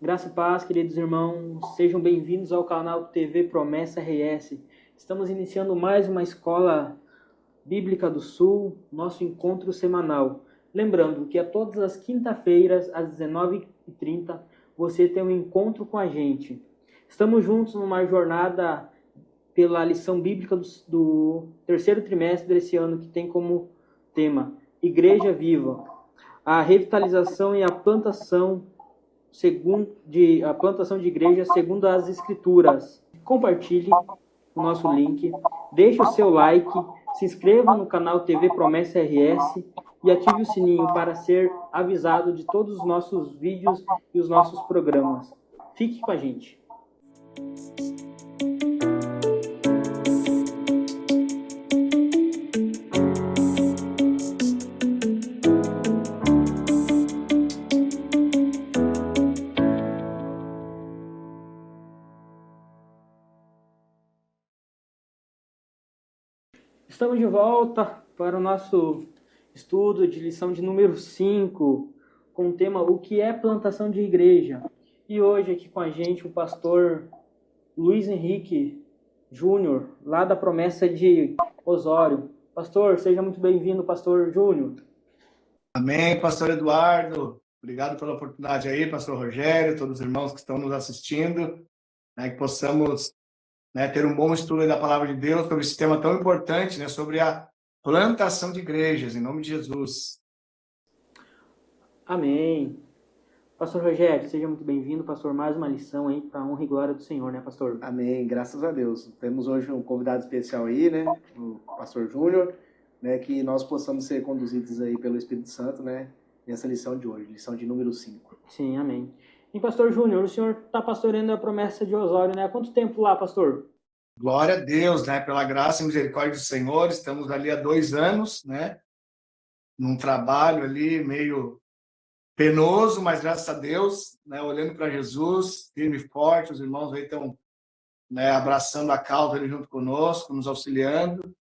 Graça e paz, queridos irmãos, sejam bem-vindos ao canal TV Promessa RS. Estamos iniciando mais uma escola bíblica do Sul, nosso encontro semanal. Lembrando que a todas as quinta-feiras, às 19h30, você tem um encontro com a gente. Estamos juntos numa jornada pela lição bíblica do terceiro trimestre desse ano, que tem como tema Igreja Viva, a revitalização e a plantação de igreja segundo as Escrituras. Compartilhe o nosso link, deixe o seu like, se inscreva no canal TV Promessa RS e ative o sininho para ser avisado de todos os nossos vídeos e os nossos programas. Fique com a gente. Estamos de volta para o nosso estudo de lição de número 5, com o tema O que é plantação de igreja? E hoje aqui com a gente o pastor Luiz Henrique Júnior, lá da Promessa de Osório. Pastor, seja muito bem-vindo, pastor Júnior. Amém, pastor Eduardo. Obrigado pela oportunidade aí, pastor Rogério, todos os irmãos que estão nos assistindo, que possamos ter um bom estudo aí da palavra de Deus sobre esse tema tão importante, sobre a plantação de igrejas, em nome de Jesus. Amém. Pastor Rogério, seja muito bem-vindo, pastor, mais uma lição aí para a honra e glória do Senhor, né, pastor? Amém, graças a Deus. Temos hoje um convidado especial aí, o pastor Júnior, que nós possamos ser conduzidos aí pelo Espírito Santo, nessa lição de hoje, lição de número 5. Sim, amém. E pastor Júnior, o senhor está pastoreando a Promessa de Osório, né? Há quanto tempo lá, pastor? Glória a Deus, pela graça e misericórdia do Senhor, estamos ali há 2 anos, num trabalho ali meio penoso, mas graças a Deus, olhando para Jesus, firme e forte, os irmãos aí estão abraçando a causa ali junto conosco, nos auxiliando.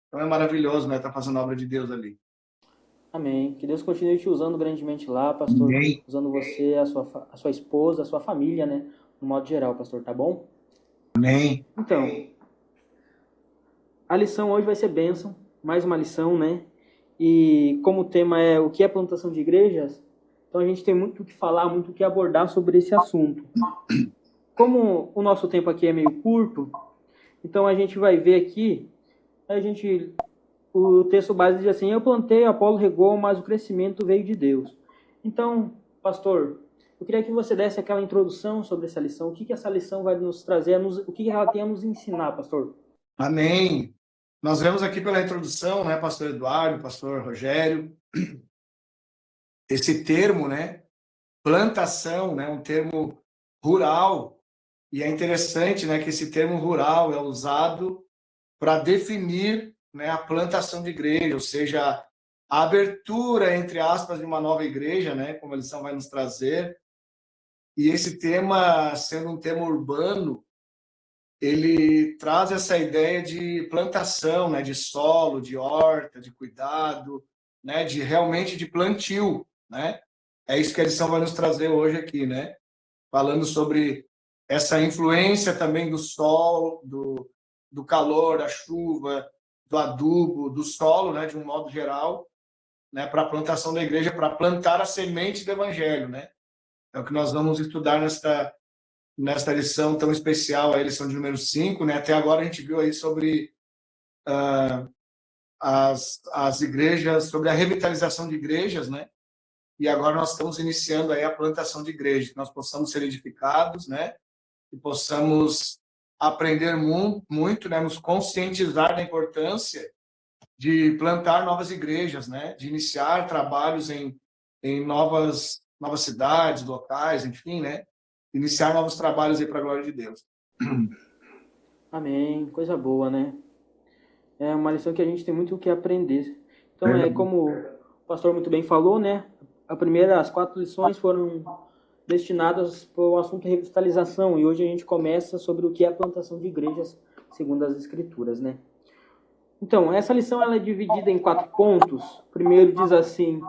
Então é maravilhoso, estar fazendo a obra de Deus ali. Amém. Que Deus continue te usando grandemente lá, pastor. Amém. Usando você, a sua esposa, a sua família, no modo geral, pastor, tá bom? Amém. Então, a lição hoje vai ser bênção, mais uma lição, E como o tema é o que é plantação de igrejas, então a gente tem muito o que falar, muito o que abordar sobre esse assunto. Como o nosso tempo aqui é meio curto, então a gente vai ver aqui, o texto base diz assim: eu plantei, Apolo regou, mas o crescimento veio de Deus. Então, pastor, eu queria que você desse aquela introdução sobre essa lição. O que essa lição vai nos trazer, o que ela tem a nos ensinar, pastor? Amém. Nós vemos aqui pela introdução, pastor Eduardo, pastor Rogério, esse termo, plantação, um termo rural. E é interessante, que esse termo rural é usado para definir, a plantação de igreja, ou seja, a abertura, entre aspas, de uma nova igreja, como a lição vai nos trazer. E esse tema, sendo um tema urbano, ele traz essa ideia de plantação, de solo, de horta, de cuidado, de realmente de plantio, É isso que a lição vai nos trazer hoje aqui, falando sobre essa influência também do sol, do calor, da chuva, do adubo, do solo, de um modo geral, para a plantação da igreja, para plantar a semente do evangelho, É o que nós vamos estudar nesta lição tão especial, a lição de número 5, Até agora a gente viu aí sobre as igrejas, sobre a revitalização de igrejas, E agora nós estamos iniciando aí a plantação de igrejas, que nós possamos ser edificados, E possamos aprender muito, nos conscientizar da importância de plantar novas igrejas, De iniciar trabalhos em novas cidades, locais, enfim, Iniciar novos trabalhos aí para a glória de Deus. Amém. Coisa boa, É uma lição que a gente tem muito o que aprender. Então, como o pastor muito bem falou, as 4 lições foram destinadas para o assunto revitalização, e hoje a gente começa sobre o que é a plantação de igrejas segundo as Escrituras, Então, essa lição ela é dividida em 4 pontos. O primeiro diz assim: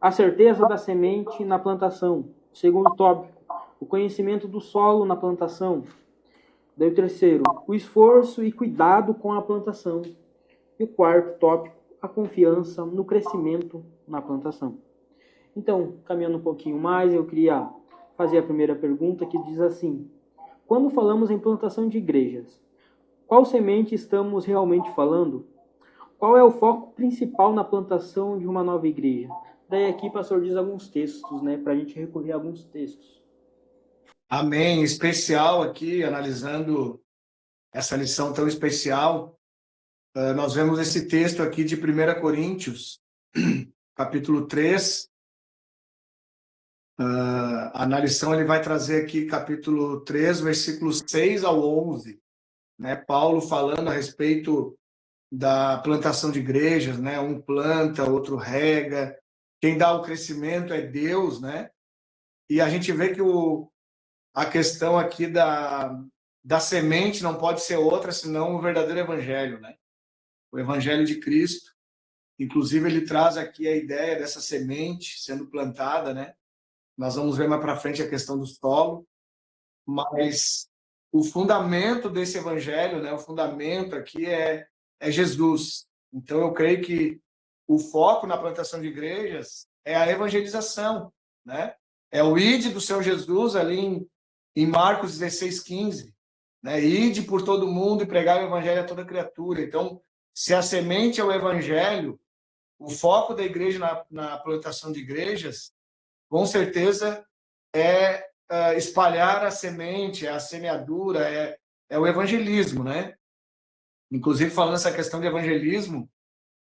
a certeza da semente na plantação. O segundo tópico: o conhecimento do solo na plantação. Daí o terceiro, o esforço e cuidado com a plantação. E o quarto tópico, a confiança no crescimento na plantação. Então, caminhando um pouquinho mais, eu queria fazer a primeira pergunta, que diz assim: quando falamos em plantação de igrejas, qual semente estamos realmente falando? Qual é o foco principal na plantação de uma nova igreja? Daí aqui o pastor diz alguns textos, né, para a gente recorrer a alguns textos. Amém. Especial aqui, analisando essa lição tão especial, nós vemos esse texto aqui de 1 Coríntios, capítulo 3. Na lição ele vai trazer aqui capítulo 3, versículos 6 ao 11, né? Paulo falando a respeito da plantação de igrejas, né? Um planta, outro rega, quem dá o crescimento é Deus, né? E a gente vê que a questão aqui da semente não pode ser outra senão o verdadeiro evangelho, né? O evangelho de Cristo. Inclusive ele traz aqui a ideia dessa semente sendo plantada, né? Nós vamos ver mais para frente a questão do solo, mas o fundamento desse evangelho, né? O fundamento aqui é Jesus. Então eu creio que o foco na plantação de igrejas é a evangelização, né? É o ide do Senhor Jesus ali em Marcos 16:15, né? Ide por todo mundo e pregar o evangelho a toda criatura. Então, se a semente é o evangelho, o foco da igreja na plantação de igrejas, com certeza é espalhar a semente, a semeadura, é o evangelismo, né? Inclusive, falando essa questão de evangelismo,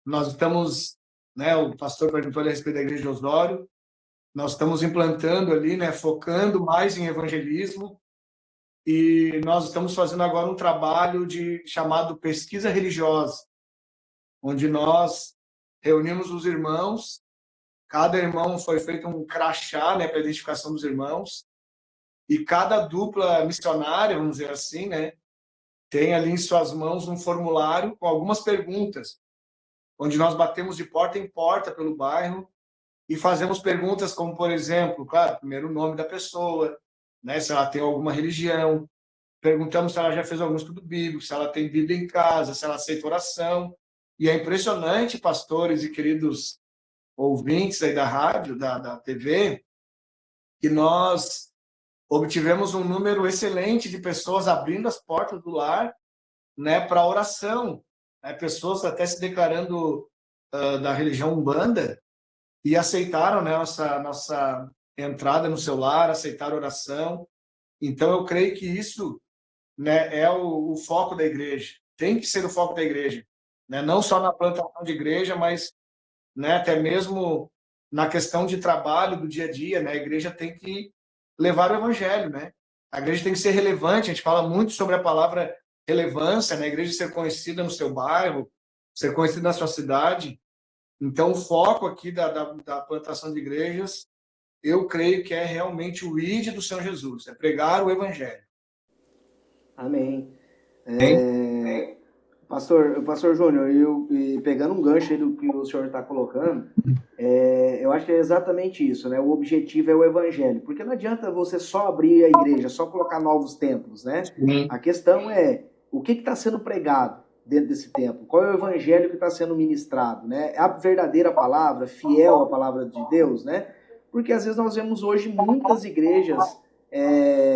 nós estamos, né, o pastor perguntou ali a respeito da igreja de Osório, nós estamos implantando ali, né, focando mais em evangelismo, e nós estamos fazendo agora um trabalho chamado pesquisa religiosa, onde nós reunimos os irmãos, cada irmão foi feito um crachá, né, para a identificação dos irmãos, e cada dupla missionária, vamos dizer assim, né, tem ali em suas mãos um formulário com algumas perguntas, onde nós batemos de porta em porta pelo bairro e fazemos perguntas como, por exemplo, claro, primeiro o nome da pessoa, né, se ela tem alguma religião, perguntamos se ela já fez algum estudo bíblico, se ela tem Bíblia em casa, se ela aceita oração. E é impressionante, pastores e queridos ouvintes aí da rádio, da TV, que nós obtivemos um número excelente de pessoas abrindo as portas do lar, né, para oração, né, pessoas até se declarando da religião Umbanda e aceitaram, né, nossa entrada no seu lar, aceitaram a oração. Então eu creio que isso, né, é o foco da igreja, tem que ser o foco da igreja, né, não só na plantação de igreja, mas, né, até mesmo na questão de trabalho do dia a dia, né, a igreja tem que levar o evangelho, né, a igreja tem que ser relevante, a gente fala muito sobre a palavra relevância, né, a igreja ser conhecida no seu bairro, ser conhecida na sua cidade. Então o foco aqui da plantação de igrejas, eu creio que é realmente o ide do Senhor Jesus, é pregar o evangelho. Amém. Pastor Júnior, e pegando um gancho aí do que o senhor está colocando, eu acho que é exatamente isso, né? O objetivo é o evangelho, porque não adianta você só abrir a igreja, só colocar novos templos, né? Sim. A questão é o que está sendo pregado dentro desse templo, qual é o evangelho que está sendo ministrado, né? É a verdadeira palavra, fiel à palavra de Deus, né? Porque às vezes nós vemos hoje muitas igrejas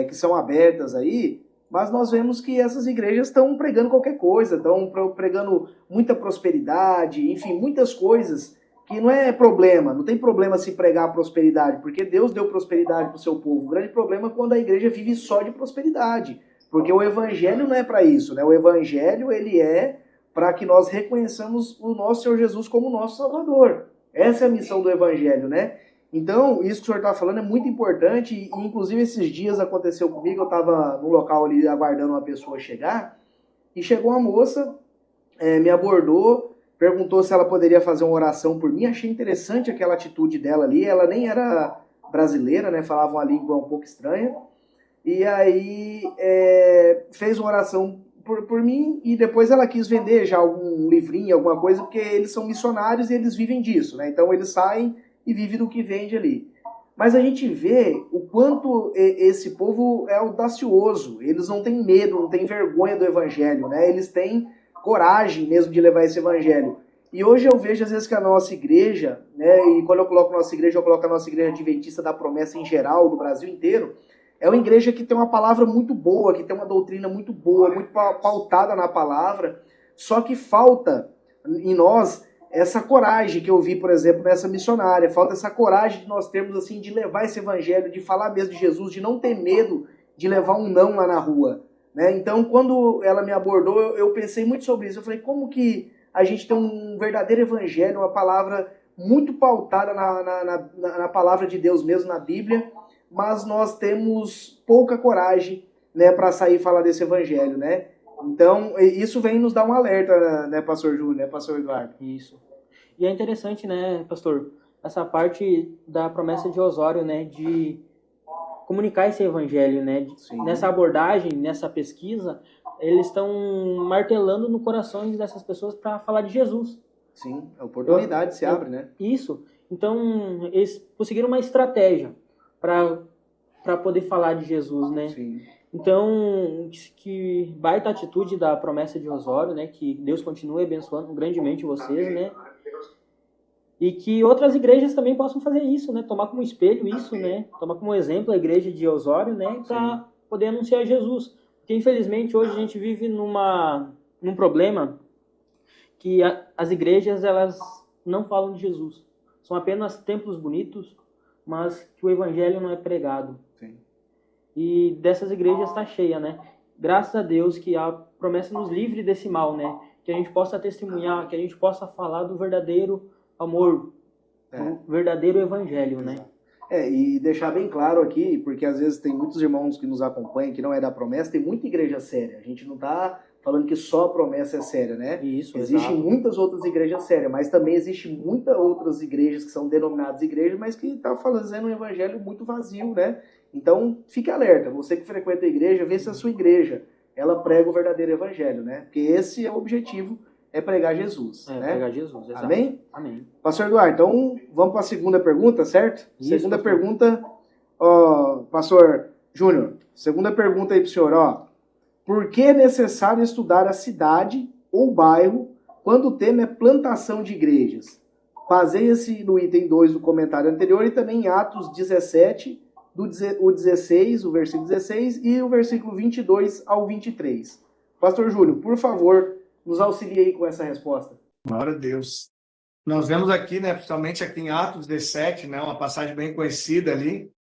que são abertas aí, mas nós vemos que essas igrejas estão pregando qualquer coisa, estão pregando muita prosperidade, enfim, muitas coisas que não é problema, não tem problema se pregar a prosperidade, porque Deus deu prosperidade para o seu povo. O grande problema é quando a igreja vive só de prosperidade, porque o evangelho não é para isso, né? O evangelho, ele é para que nós reconheçamos o nosso Senhor Jesus como nosso Salvador. Essa é a missão do evangelho, né? Então, isso que o senhor está falando é muito importante, e inclusive esses dias aconteceu comigo, eu estava no local ali aguardando uma pessoa chegar, e chegou uma moça, me abordou, perguntou se ela poderia fazer uma oração por mim. Achei interessante aquela atitude dela ali, ela nem era brasileira, né, falava uma língua um pouco estranha, e aí fez uma oração por mim, e depois ela quis vender já algum livrinho, alguma coisa, porque eles são missionários e eles vivem disso, né, então eles saem e vive do que vende ali. Mas a gente vê o quanto esse povo é audacioso. Eles não têm medo, não têm vergonha do evangelho, né? Eles têm coragem mesmo de levar esse evangelho. E hoje eu vejo às vezes que a nossa igreja, né, e quando eu coloco nossa igreja, eu coloco a nossa igreja adventista da promessa em geral, do Brasil inteiro, é uma igreja que tem uma palavra muito boa, que tem uma doutrina muito boa, muito pautada na palavra, só que falta em nós essa coragem que eu vi, por exemplo, nessa missionária. Falta essa coragem de nós termos, assim, de levar esse evangelho, de falar mesmo de Jesus, de não ter medo de levar um não lá na rua, né? Então, quando ela me abordou, eu pensei muito sobre isso. Eu falei, como que a gente tem um verdadeiro evangelho, uma palavra muito pautada na palavra de Deus mesmo, na Bíblia, mas nós temos pouca coragem, né, para sair e falar desse evangelho, né? Então, isso vem nos dar um alerta, né, pastor Júlio, né, pastor Eduardo? Isso. E é interessante, né, pastor, essa parte da promessa de Osório, né, de comunicar esse evangelho, né? Nessa abordagem, nessa pesquisa, eles estão martelando no coração dessas pessoas para falar de Jesus. Sim, a oportunidade se abre, né? Isso. Então, eles conseguiram uma estratégia para poder falar de Jesus, né? Sim. Então, que baita atitude da promessa de Osório, né? Que Deus continue abençoando grandemente vocês, né? E que outras igrejas também possam fazer isso, né? Tomar como espelho isso, né? Tomar como exemplo a igreja de Osório, né? Para poder anunciar Jesus. Porque, infelizmente, hoje a gente vive num problema que as igrejas, elas não falam de Jesus. São apenas templos bonitos, mas que o evangelho não é pregado. Sim. E dessas igrejas está cheia, né? Graças a Deus que a promessa nos livre desse mal, né? Que a gente possa testemunhar, que a gente possa falar do verdadeiro amor, do verdadeiro evangelho, né? E deixar bem claro aqui, porque às vezes tem muitos irmãos que nos acompanham que não é da promessa, tem muita igreja séria. A gente não está falando que só a promessa é séria, né? Isso, existem exato. muitas outras igrejas sérias, mas também existem muitas outras igrejas que são denominadas igrejas, mas que estão fazendo um evangelho muito vazio, né? Então, fique alerta. Você que frequenta a igreja, vê se a sua igreja ela prega o verdadeiro evangelho, né? Porque esse é o objetivo, é pregar Jesus. É, né? pregar Jesus, exato. Amém? Amém. Pastor Eduardo, então vamos para a segunda pergunta, certo? Isso, segunda pastor. pergunta, pastor Júnior, segunda pergunta aí para o senhor, por que é necessário estudar a cidade ou bairro quando o tema é plantação de igrejas? Baseia-se no item 2 do comentário anterior e também em Atos 17, o 16, o versículo 16 e o versículo 22 ao 23. Pastor Júnior, por favor, nos auxilie aí com essa resposta. Glória a Deus. Nós vemos aqui, né, principalmente aqui em Atos 17, né, uma passagem bem conhecida ali,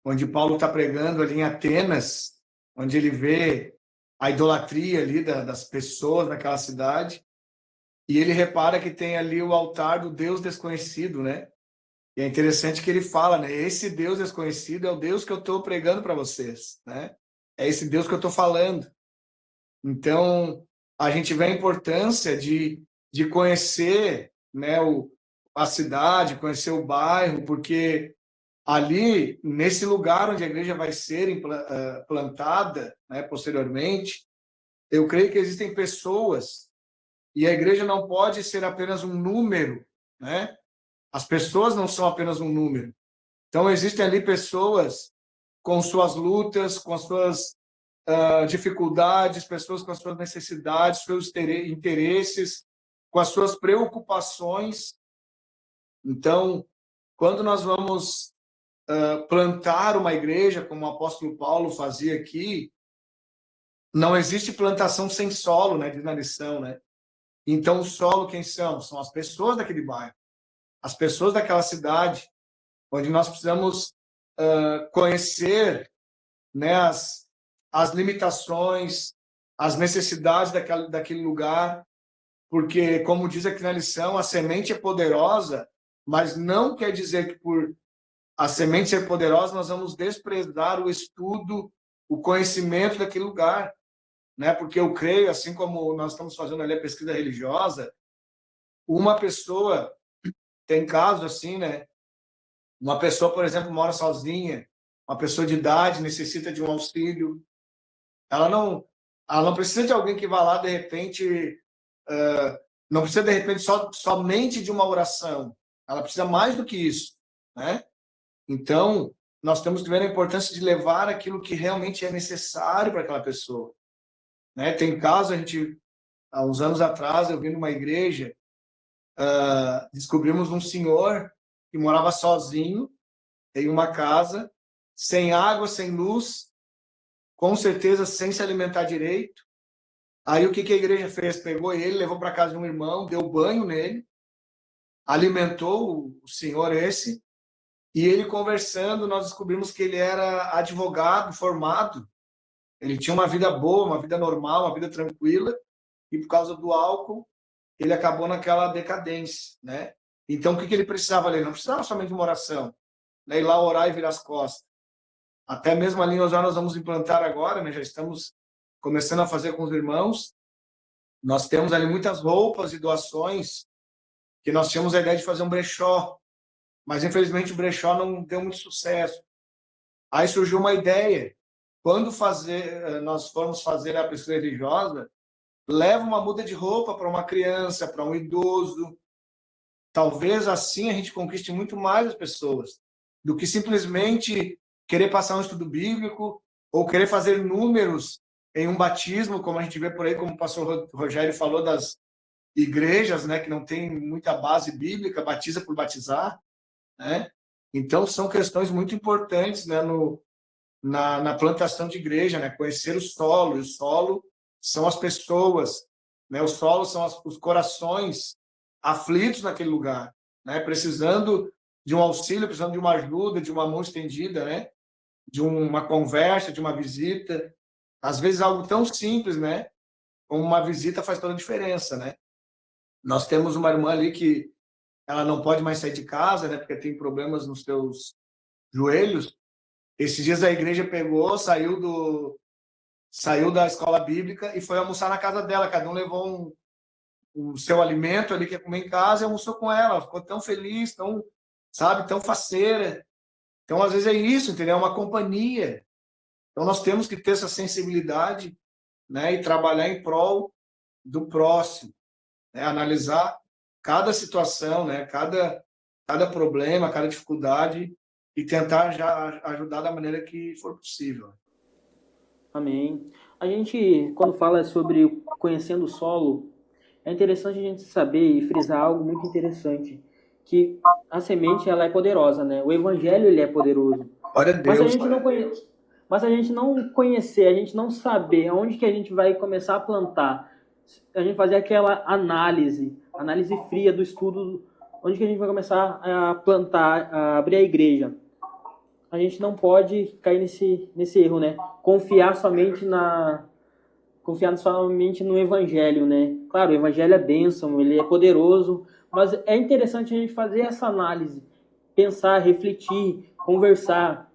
onde Paulo está pregando ali em Atenas, onde ele vê a idolatria ali das pessoas naquela cidade, e ele repara que tem ali o altar do Deus desconhecido, né? E é interessante que ele fala, né, esse Deus desconhecido é o Deus que eu estou pregando para vocês, né? É esse Deus que eu estou falando. Então, a gente vê a importância de conhecer, né, a cidade, conhecer o bairro, porque ali, nesse lugar onde a igreja vai ser plantada, né, posteriormente, eu creio que existem pessoas, e a igreja não pode ser apenas um número, né? As pessoas não são apenas um número. Então, existem ali pessoas com suas lutas, com as suas dificuldades, pessoas com as suas necessidades, seus interesses, com as suas preocupações. Então, quando nós vamos plantar uma igreja, como o apóstolo Paulo fazia aqui, não existe plantação sem solo, né? Diz na lição, né? Então, o solo, quem são? São as pessoas daquele bairro, as pessoas daquela cidade, onde nós precisamos conhecer, né, as limitações, as necessidades daquele lugar, porque, como diz aqui na lição, a semente é poderosa, mas não quer dizer que por a semente ser poderosa nós vamos desprezar o estudo, o conhecimento daquele lugar, né? Porque eu creio, assim como nós estamos fazendo ali a pesquisa religiosa, uma pessoa, tem casos assim, né? Uma pessoa, por exemplo, mora sozinha, uma pessoa de idade necessita de um auxílio, ela não precisa de alguém que vá lá, de repente, não precisa, de repente, somente de uma oração. Ela precisa mais do que isso, né? Então, nós temos que ver a importância de levar aquilo que realmente é necessário para aquela pessoa, né? Tem casos, há uns anos atrás, eu vim numa igreja, descobrimos um senhor que morava sozinho em uma casa, sem água, sem luz, com certeza sem se alimentar direito. Aí o que a igreja fez? Pegou ele, levou para casa de um irmão, deu banho nele, alimentou o senhor esse, e ele conversando, nós descobrimos que ele era advogado formado, ele tinha uma vida boa, uma vida normal, uma vida tranquila, e por causa do álcool, ele acabou naquela decadência, né? Então, o que ele precisava ali? Não precisava somente de uma oração, né? Ir lá orar e virar as costas. Até mesmo ali nós vamos implantar agora, né? Já estamos começando a fazer com os irmãos. Nós temos ali muitas roupas e doações, que nós tínhamos a ideia de fazer um brechó, mas infelizmente o brechó não deu muito sucesso. Aí surgiu uma ideia, quando nós formos fazer a pesquisa religiosa, leva uma muda de roupa para uma criança, para um idoso. Talvez assim a gente conquiste muito mais as pessoas do que simplesmente querer passar um estudo bíblico ou querer fazer números em um batismo, como a gente vê por aí, como o pastor Rogério falou das igrejas, né, que não tem muita base bíblica, batiza por batizar, né? Então são questões muito importantes, né, na plantação de igreja, né? Conhecer o solo, e o solo são as pessoas, né? O solo são os corações aflitos naquele lugar, né? Precisando de um auxílio, precisando de uma ajuda, de uma mão estendida, né? De uma conversa, de uma visita. Às vezes algo tão simples, né? Como uma visita faz toda a diferença, né? Nós temos uma irmã ali que ela não pode mais sair de casa, né? Porque tem problemas nos seus joelhos. Esses dias a igreja pegou, saiu da escola bíblica e foi almoçar na casa dela. Cada um levou o seu alimento ali que ia comer em casa e almoçou com ela. Ela ficou tão feliz, tão, sabe, tão faceira. Então, às vezes é isso, entendeu? É uma companhia. Então, nós temos que ter essa sensibilidade, né, e trabalhar em prol do próximo, né? Analisar cada situação, né, cada problema, cada dificuldade e tentar já ajudar da maneira que for possível. Amém. A gente, quando fala sobre conhecendo o solo, é interessante a gente saber e frisar algo muito interessante, que a semente ela é poderosa, né? O evangelho ele é poderoso. Glória a Mas a Deus. gente não conhece, mas a gente não conhecer, a gente não saber onde que a gente vai começar a plantar, a gente fazer aquela análise fria do estudo, onde que a gente vai começar a plantar, a abrir a igreja. A gente não pode cair nesse erro, né? Confiar somente no evangelho, né? Claro, o evangelho é bênção, ele é poderoso, mas é interessante a gente fazer essa análise, pensar, refletir, conversar,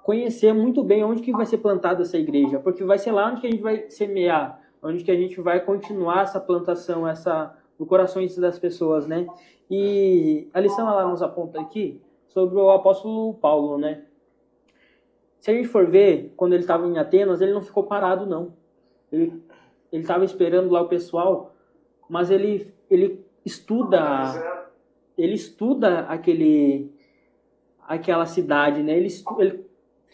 conhecer muito bem onde que vai ser plantada essa igreja, porque vai ser lá onde que a gente vai semear, onde que a gente vai continuar essa plantação, no coração das pessoas, né? E a lição ela nos aponta aqui sobre o apóstolo Paulo, né? Se a gente for ver, quando ele estava em Atenas, ele não ficou parado, não. Ele estava esperando lá o pessoal, mas ele estuda aquela cidade, né?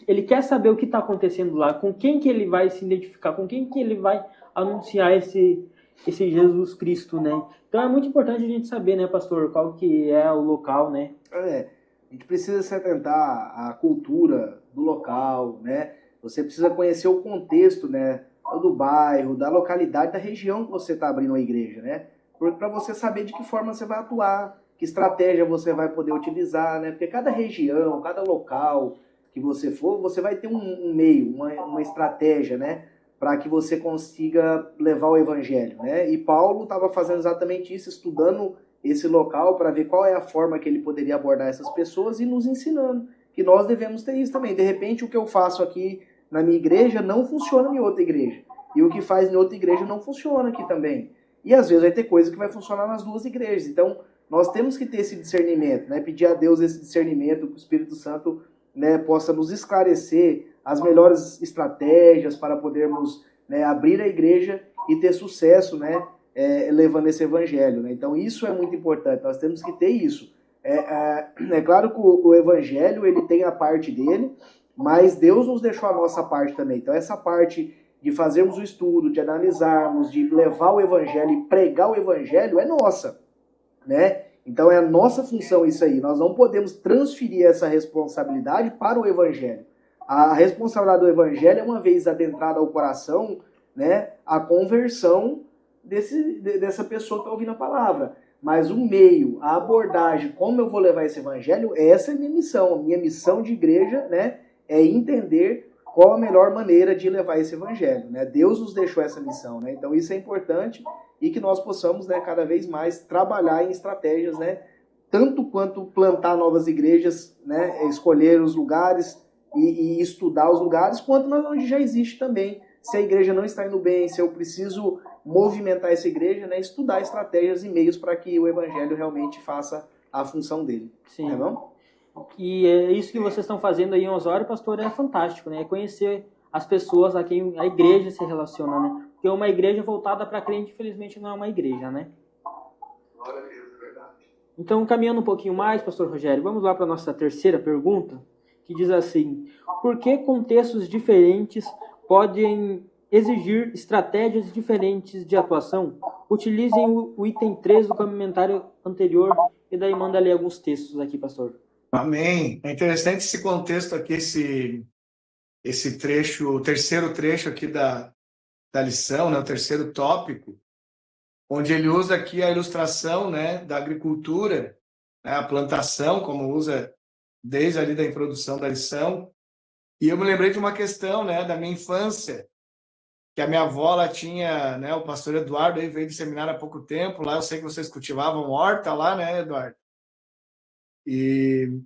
Ele quer saber o que está acontecendo lá, com quem que ele vai se identificar, com quem que ele vai anunciar esse Jesus Cristo, né? Então é muito importante a gente saber, né, pastor, qual que é o local, né? A gente precisa se atentar à cultura do local, né? Você precisa conhecer o contexto, né, do bairro, da localidade, da região que você está abrindo a igreja, né? Para você saber de que forma você vai atuar, que estratégia você vai poder utilizar, né? Porque cada região, cada local que você for, você vai ter um meio, uma estratégia, né? Para que você consiga levar o evangelho, né? E Paulo estava fazendo exatamente isso, estudando esse local para ver qual é a forma que ele poderia abordar essas pessoas e nos ensinando que nós devemos ter isso também. De repente, o que eu faço aqui na minha igreja não funciona em outra igreja. E o que faz em outra igreja não funciona aqui também. E às vezes vai ter coisa que vai funcionar nas duas igrejas. Então, nós temos que ter esse discernimento, né? Pedir a Deus esse discernimento, que o Espírito Santo, né, possa nos esclarecer as melhores estratégias para podermos, né, abrir a igreja e ter sucesso, né, levando esse evangelho, né? Então isso é muito importante, nós temos que ter isso, É claro que o evangelho ele tem a parte dele, mas Deus nos deixou a nossa parte também. Então essa parte de fazermos o estudo, de analisarmos, de levar o evangelho e pregar o evangelho é nossa, né? Então é a nossa função isso aí. Nós não podemos transferir essa responsabilidade para o evangelho. A responsabilidade do evangelho é, uma vez adentrada ao coração, né, a conversão dessa pessoa que está ouvindo a palavra. Mas o meio, a abordagem, como eu vou levar esse evangelho, essa é a minha missão. A minha missão de igreja, né, é entender qual a melhor maneira de levar esse evangelho, né? Deus nos deixou essa missão, né? Então isso é importante e que nós possamos, né, cada vez mais trabalhar em estratégias, né, tanto quanto plantar novas igrejas, né, escolher os lugares e estudar os lugares, quanto onde já existe também. Se a igreja não está indo bem, se eu preciso movimentar essa igreja, né, estudar estratégias e meios para que o evangelho realmente faça a função dele. Sim. Não é não? E é isso que vocês estão fazendo aí em Osório, pastor, é fantástico, né? É conhecer as pessoas a quem a igreja se relaciona, né? Porque uma igreja voltada para crente, infelizmente, não é uma igreja, né? Glória a Deus, verdade. Então, caminhando um pouquinho mais, pastor Rogério, vamos lá para a nossa terceira pergunta, que diz assim: por que contextos diferentes podem exigir estratégias diferentes de atuação? Utilizem o item 3 do comentário anterior e daí manda ler alguns textos aqui, pastor. Amém. É interessante esse contexto aqui, esse trecho, o terceiro trecho aqui da lição, né, o terceiro tópico, onde ele usa aqui a ilustração, né, da agricultura, né, a plantação, como usa desde ali da introdução da lição. E eu me lembrei de uma questão, né, da minha infância, que a minha avó, ela tinha, né, o pastor Eduardo aí veio de seminário há pouco tempo, lá eu sei que vocês cultivavam horta lá, né, Eduardo? E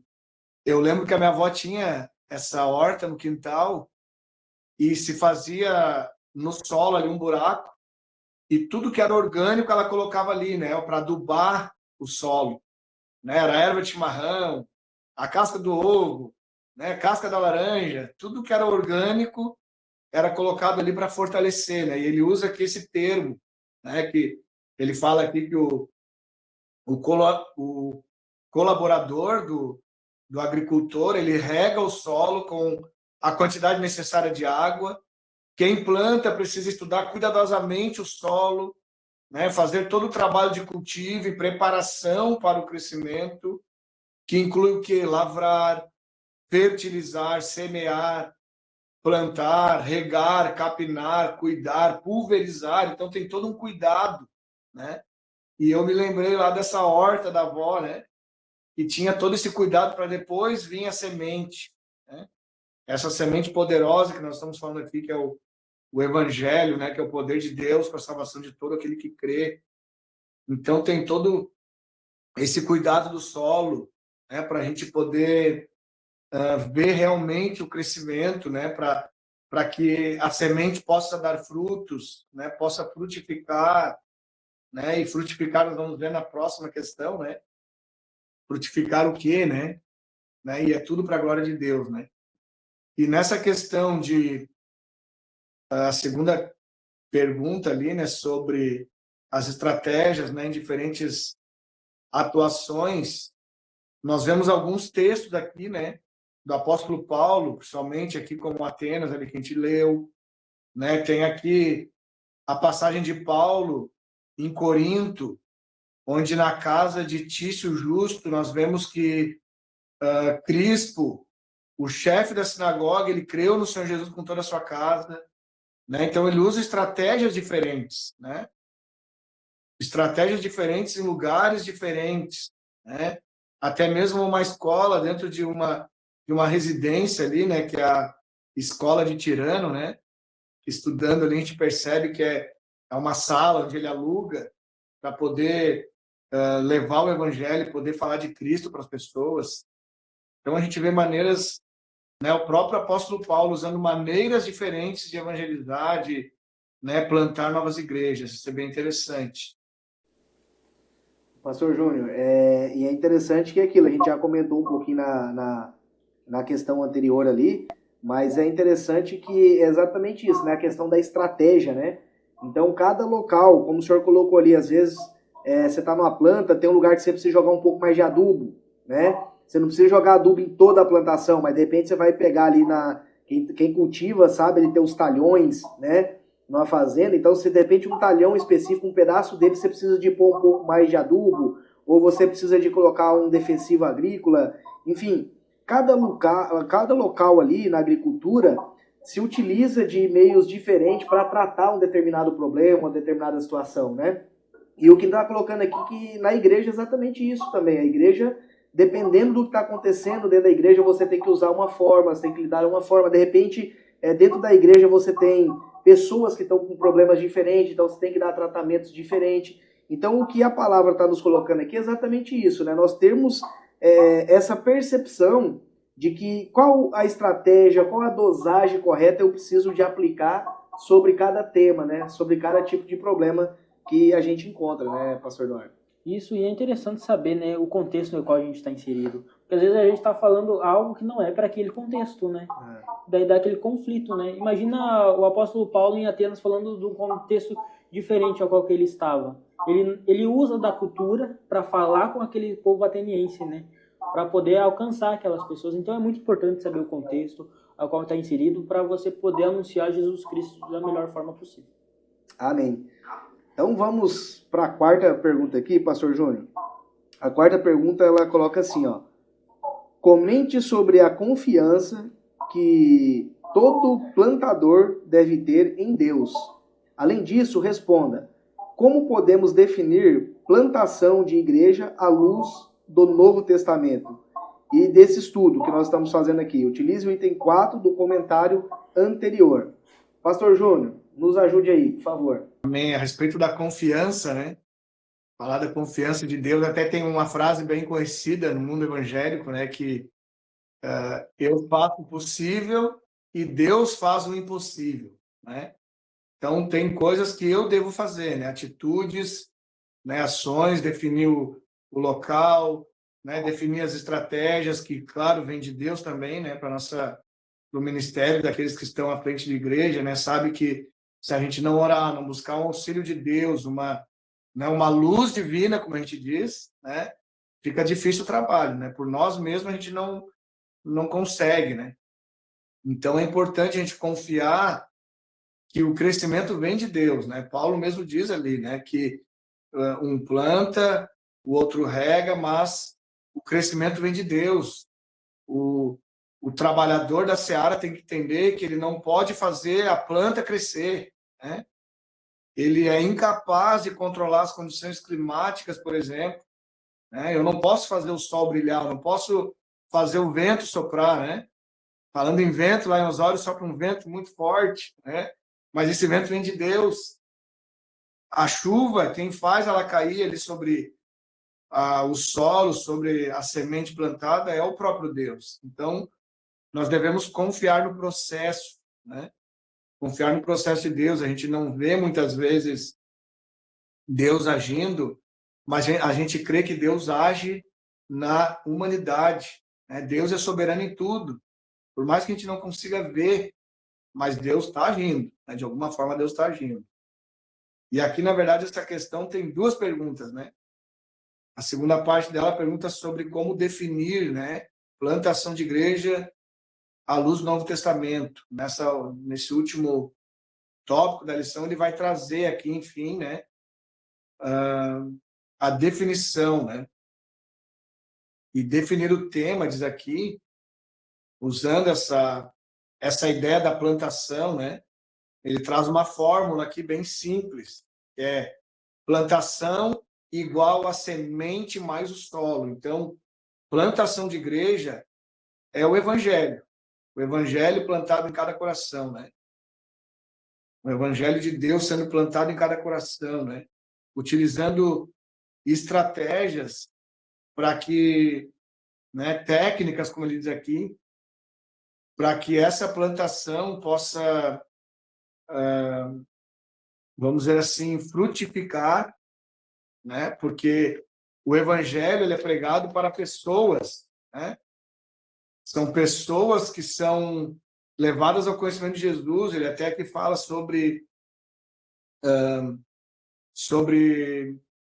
eu lembro que a minha avó tinha essa horta no quintal e se fazia no solo ali um buraco e tudo que era orgânico ela colocava ali, né, para adubar o solo, né? Era erva de chimarrão, a casca do ovo, né, casca da laranja, tudo que era orgânico era colocado ali para fortalecer, né? E ele usa aqui esse termo, né, que ele fala aqui que o colaborador do agricultor, ele rega o solo com a quantidade necessária de água. Quem planta precisa estudar cuidadosamente o solo, né? Fazer todo o trabalho de cultivo e preparação para o crescimento, que inclui o quê? Lavrar, fertilizar, semear, plantar, regar, capinar, cuidar, pulverizar. Então tem todo um cuidado, né? E eu me lembrei lá dessa horta da avó, né? E tinha todo esse cuidado para depois vir a semente, né? Essa semente poderosa que nós estamos falando aqui, que é o evangelho, né? Que é o poder de Deus para a salvação de todo aquele que crê. Então tem todo esse cuidado do solo, né? Para a gente poder ver realmente o crescimento, né? Para que a semente possa dar frutos, né? Possa frutificar, né? E frutificar nós vamos ver na próxima questão, né? Frutificar o quê, né? E é tudo para a glória de Deus, né? E nessa questão de a segunda pergunta ali, né, sobre as estratégias, né, em diferentes atuações, nós vemos alguns textos aqui, né, do apóstolo Paulo, principalmente aqui como Atenas, ali que a gente leu, né? Tem aqui a passagem de Paulo em Corinto, onde na casa de Tício Justo nós vemos que Crispo, o chefe da sinagoga, ele creu no Senhor Jesus com toda a sua casa, né? Então ele usa estratégias diferentes, né? Estratégias diferentes em lugares diferentes, né? Até mesmo uma escola dentro de uma residência ali, né? Que é a escola de Tirano, né? Estudando ali a gente percebe que é uma sala onde ele aluga para poder levar o evangelho, poder falar de Cristo para as pessoas. Então a gente vê maneiras, né, o próprio apóstolo Paulo usando maneiras diferentes de evangelizar, de, né, plantar novas igrejas. Isso é bem interessante. Pastor Júnior, e é interessante que é aquilo, a gente já comentou um pouquinho na questão anterior ali, mas é interessante que é exatamente isso, né? A questão da estratégia, né? Então, cada local, como o senhor colocou ali, às vezes você está numa planta, tem um lugar que você precisa jogar um pouco mais de adubo, né? Você não precisa jogar adubo em toda a plantação, mas de repente você vai pegar ali quem cultiva, sabe, ele tem os talhões, né? Numa fazenda, então se de repente um talhão específico, um pedaço dele, você precisa de pôr um pouco mais de adubo, ou você precisa de colocar um defensivo agrícola, enfim, cada local ali na agricultura se utiliza de meios diferentes para tratar um determinado problema, uma determinada situação, né? E o que está colocando aqui que na igreja é exatamente isso também. A igreja, dependendo do que está acontecendo dentro da igreja, você tem que usar uma forma, você tem que lidar de uma forma. De repente, dentro da igreja você tem pessoas que estão com problemas diferentes, então você tem que dar tratamentos diferentes. Então, o que a palavra está nos colocando aqui é exatamente isso, né? Nós termos essa percepção de que qual a estratégia, qual a dosagem correta eu preciso de aplicar sobre cada tema, né? Sobre cada tipo de problema que a gente encontra, né, Pastor Eduardo? Isso, e é interessante saber, né, o contexto no qual a gente está inserido. Porque às vezes a gente está falando algo que não é para aquele contexto, né? Daí dá aquele conflito, né? Imagina o apóstolo Paulo em Atenas falando de um contexto diferente ao qual que ele estava. Ele usa da cultura para falar com aquele povo ateniense, né? Para poder alcançar aquelas pessoas. Então é muito importante saber o contexto ao qual está inserido para você poder anunciar Jesus Cristo da melhor forma possível. Amém. Então vamos para a quarta pergunta aqui, Pastor Júnior. A quarta pergunta ela coloca assim, ó: comente sobre a confiança que todo plantador deve ter em Deus. Além disso, responda: como podemos definir plantação de igreja à luz do Novo Testamento? E desse estudo que nós estamos fazendo aqui, utilize o item 4 do comentário anterior. Pastor Júnior, nos ajude aí, por favor. Amém. A respeito da confiança, né? Falar da confiança de Deus, até tem uma frase bem conhecida no mundo evangélico, né? Que eu faço o possível e Deus faz o impossível, né? Então, tem coisas que eu devo fazer, né? Atitudes, né? Ações, definir o local, né? Definir as estratégias, que, claro, vem de Deus também, né? Para o ministério daqueles que estão à frente de igreja, né? Sabe que se a gente não orar, não buscar um auxílio de Deus, uma luz divina, como a gente diz, né? Fica difícil o trabalho, né? Por nós mesmos a gente não consegue, né? Então é importante a gente confiar que o crescimento vem de Deus, né? Paulo mesmo diz ali, né? Que um planta, o outro rega, mas o crescimento vem de Deus. O trabalhador da seara tem que entender que ele não pode fazer a planta crescer, né? Ele é incapaz de controlar as condições climáticas, por exemplo, né? Eu não posso fazer o sol brilhar, eu não posso fazer o vento soprar, né? Falando em vento, lá em Osório sopra um vento muito forte, né? Mas esse vento vem de Deus. A chuva, quem faz ela cair ali sobre o solo, sobre a semente plantada, é o próprio Deus. Então, nós devemos confiar no processo, né? Confiar no processo de Deus. A gente não vê muitas vezes Deus agindo, mas a gente crê que Deus age na humanidade, né? Deus é soberano em tudo. Por mais que a gente não consiga ver, mas Deus está agindo, né? De alguma forma Deus está agindo. E aqui, na verdade, essa questão tem duas perguntas, né? A segunda parte dela pergunta sobre como definir, né, plantação de igreja à luz do Novo Testamento. Nesse último tópico da lição, ele vai trazer aqui, enfim, né, a definição, né? E definir o tema, diz aqui, usando essa ideia da plantação, né? Ele traz uma fórmula aqui bem simples, que é plantação igual a semente mais o solo. Então, plantação de igreja é o evangelho plantado em cada coração, né? O evangelho de Deus sendo plantado em cada coração, né? Utilizando estratégias para que, né, técnicas, como ele diz aqui, para que essa plantação possa, vamos dizer assim, frutificar, né? Porque o evangelho ele é pregado para pessoas, né? São pessoas que são levadas ao conhecimento de Jesus. Ele até aqui fala sobre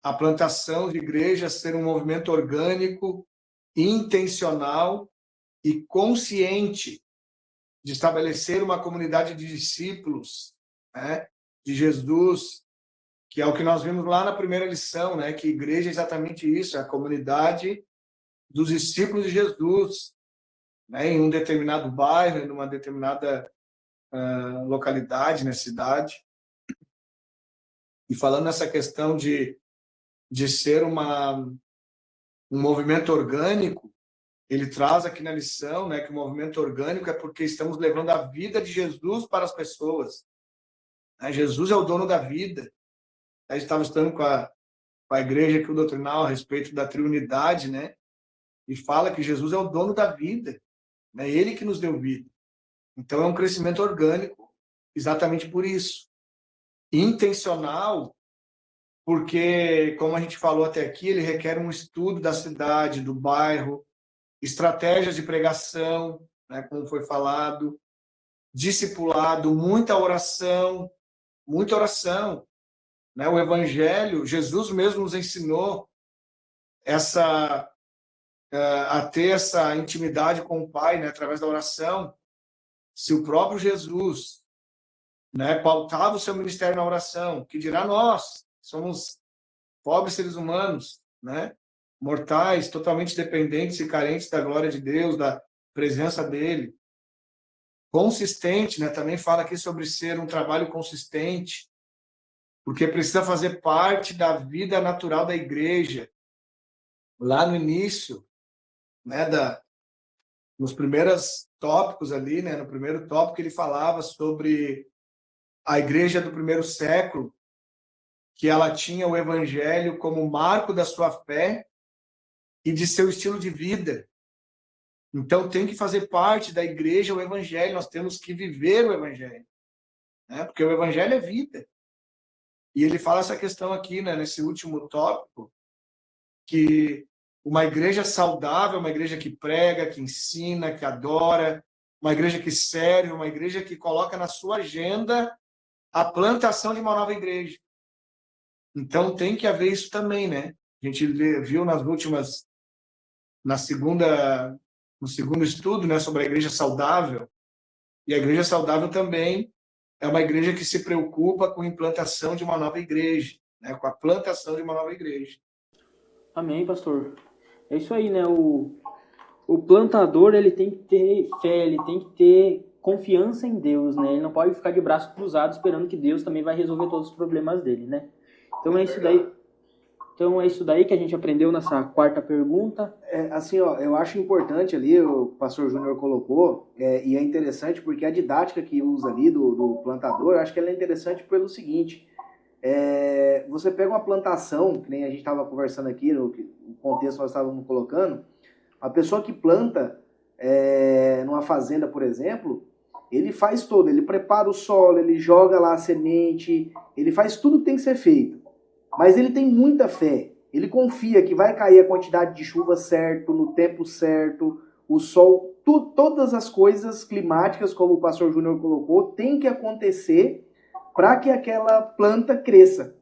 a plantação de igrejas ser um movimento orgânico intencional e consciente de estabelecer uma comunidade de discípulos, né, de Jesus, que é o que nós vimos lá na primeira lição, né, que igreja é exatamente isso, é a comunidade dos discípulos de Jesus, né, em um determinado bairro, em uma determinada localidade, na cidade. E falando nessa questão de ser um movimento orgânico, ele traz aqui na lição, né, que o movimento orgânico é porque estamos levando a vida de Jesus para as pessoas. Jesus é o dono da vida. A gente estava estudando com a igreja aqui, o doutrinal, a respeito da triunidade, né? E fala que Jesus é o dono da vida, né? Ele que nos deu vida. Então é um crescimento orgânico, exatamente por isso. Intencional, porque, como a gente falou até aqui, ele requer um estudo da cidade, do bairro, estratégias de pregação, né, como foi falado, discipulado, muita oração, né? O evangelho, Jesus mesmo nos ensinou a ter essa intimidade com o Pai, né, através da oração. Se o próprio Jesus, né, pautava o seu ministério na oração, que dirá nós, somos pobres seres humanos, né, mortais, totalmente dependentes e carentes da glória de Deus, da presença dele. Consistente, né, também fala aqui sobre ser um trabalho consistente, porque precisa fazer parte da vida natural da igreja. Lá no início, né, nos primeiros tópicos ali, né, no primeiro tópico ele falava sobre a igreja do primeiro século, que ela tinha o evangelho como marco da sua fé e de seu estilo de vida. Então tem que fazer parte da igreja o evangelho, nós temos que viver o evangelho, né, porque o evangelho é vida. E ele fala essa questão aqui, né, nesse último tópico, que uma igreja saudável, uma igreja que prega, que ensina, que adora, uma igreja que serve, uma igreja que coloca na sua agenda a plantação de uma nova igreja. Então tem que haver isso também, né? A gente viu no segundo estudo, né, sobre a igreja saudável, e a igreja saudável também é uma igreja que se preocupa com a implantação de uma nova igreja, né, com a plantação de uma nova igreja. Amém, pastor. É isso aí, né? O plantador, ele tem que ter fé, ele tem que ter confiança em Deus, né? Ele não pode ficar de braço cruzado esperando que Deus também vai resolver todos os problemas dele, né? Então é isso daí que a gente aprendeu nessa quarta pergunta. Assim, ó, eu acho importante ali, o pastor Júnior colocou, e é interessante porque a didática que usa ali do plantador, eu acho que ela é interessante pelo seguinte: você pega uma plantação, que nem a gente estava conversando aqui, no contexto que nós estávamos colocando, a pessoa que planta numa fazenda, por exemplo, ele faz todo, ele prepara o solo, ele joga lá a semente, ele faz tudo que tem que ser feito. Mas ele tem muita fé, ele confia que vai cair a quantidade de chuva certo, no tempo certo, o sol, todas as coisas climáticas, como o pastor Júnior colocou, tem que acontecer para que aquela planta cresça,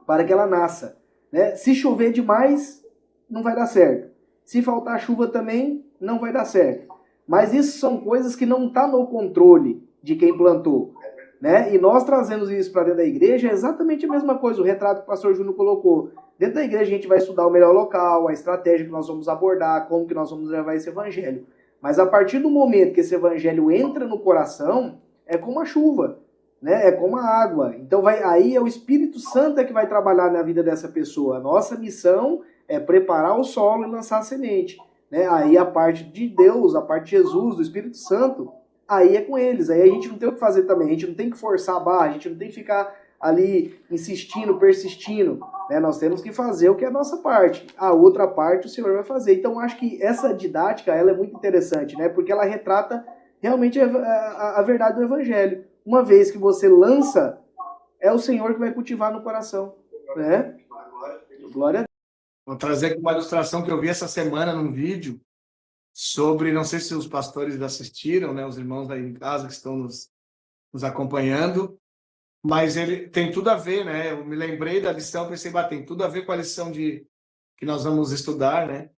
para que ela nasça, né? Se chover demais, não vai dar certo. Se faltar chuva também, não vai dar certo. Mas isso são coisas que não estão no controle de quem plantou, né? E nós trazemos isso para dentro da igreja, é exatamente a mesma coisa, o retrato que o pastor Júnior colocou. Dentro da igreja a gente vai estudar o melhor local, a estratégia que nós vamos abordar, como que nós vamos levar esse evangelho. Mas a partir do momento que esse evangelho entra no coração, é como a chuva, né? É como a água. Então aí é o Espírito Santo que vai trabalhar na vida dessa pessoa. A nossa missão é preparar o solo e lançar a semente, né? Aí a parte de Deus, a parte de Jesus, do Espírito Santo, aí é com eles. Aí a gente não tem o que fazer também, a gente não tem que forçar a barra, a gente não tem que ficar ali insistindo, persistindo, né? Nós temos que fazer o que é a nossa parte. A outra parte o Senhor vai fazer. Então acho que essa didática ela é muito interessante, né? Porque ela retrata realmente a verdade do Evangelho. Uma vez que você lança, é o Senhor que vai cultivar no coração, né? Glória a Deus. Vou trazer aqui uma ilustração que eu vi essa semana num vídeo sobre, não sei se os pastores assistiram, né, os irmãos aí em casa que estão nos acompanhando, mas ele tem tudo a ver, né? Eu me lembrei da lição, pensei, tem tudo a ver com a lição que nós vamos estudar, né?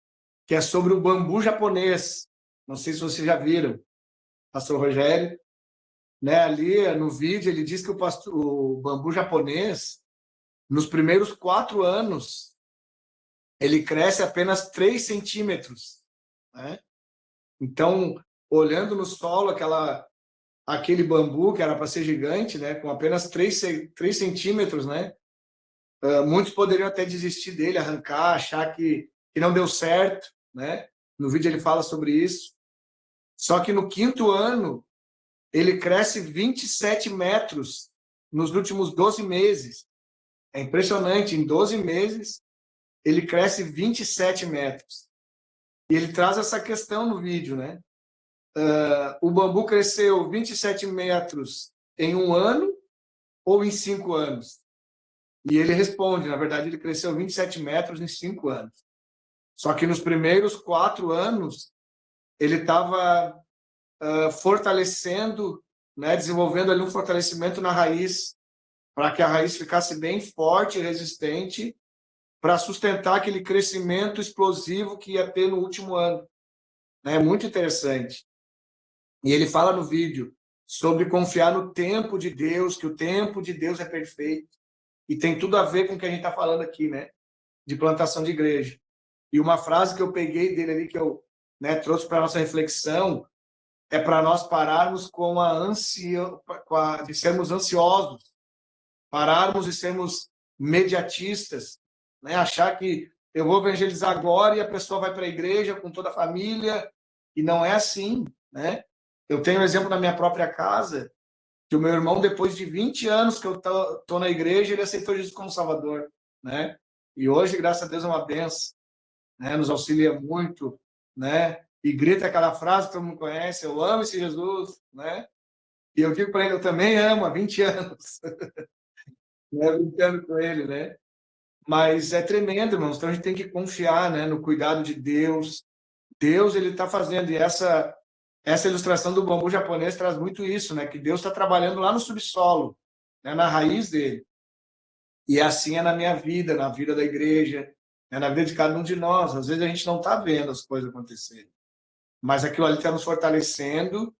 que é sobre o bambu japonês. Não sei se vocês já viram, pastor Rogério, né? Ali no vídeo ele diz que o bambu japonês, nos primeiros 4 anos, ele cresce apenas 3 centímetros, né? Então, olhando no solo, aquele bambu que era para ser gigante, né? Com apenas 3 centímetros, né? Muitos poderiam até desistir dele, arrancar, achar que não deu certo, né? No vídeo ele fala sobre isso. Só que no 5º ano, ele cresce 27 metros nos últimos 12 meses. É impressionante, em 12 meses, ele cresce 27 metros. E ele traz essa questão no vídeo, né? O bambu cresceu 27 metros em 1 ano ou em 5 anos? E ele responde, na verdade, ele cresceu 27 metros em 5 anos. Só que nos primeiros 4 anos, ele estava fortalecendo, né, desenvolvendo ali um fortalecimento na raiz, para que a raiz ficasse bem forte e resistente, para sustentar aquele crescimento explosivo que ia ter no último ano. É muito interessante. E ele fala no vídeo sobre confiar no tempo de Deus, que o tempo de Deus é perfeito. E tem tudo a ver com o que a gente está falando aqui, né? De plantação de igreja. E uma frase que eu peguei dele ali, que eu, né, trouxe para a nossa reflexão, é para nós pararmos com a ânsia, de sermos ansiosos, pararmos de sermos mediatistas, né? Achar que eu vou evangelizar agora e a pessoa vai para a igreja com toda a família, e não é assim, né? Eu tenho um exemplo na minha própria casa, que o meu irmão, depois de 20 anos que eu tô na igreja, ele aceitou Jesus como Salvador, né? E hoje, graças a Deus, é uma benção, né? Nos auxilia muito, né? E grita aquela frase que todo mundo conhece: eu amo esse Jesus, né? E eu digo para ele: eu também amo há 20 anos, né? Brincando com ele, né? Mas é tremendo, irmãos. Então a gente tem que confiar, né, no cuidado de Deus. Deus, ele está fazendo, e essa ilustração do bambu japonês traz muito isso, né? Que Deus está trabalhando lá no subsolo, né? Na raiz dele. E assim é na minha vida, na vida da igreja, né? Na vida de cada um de nós. Às vezes a gente não está vendo as coisas acontecerem, mas aquilo ali está nos fortalecendo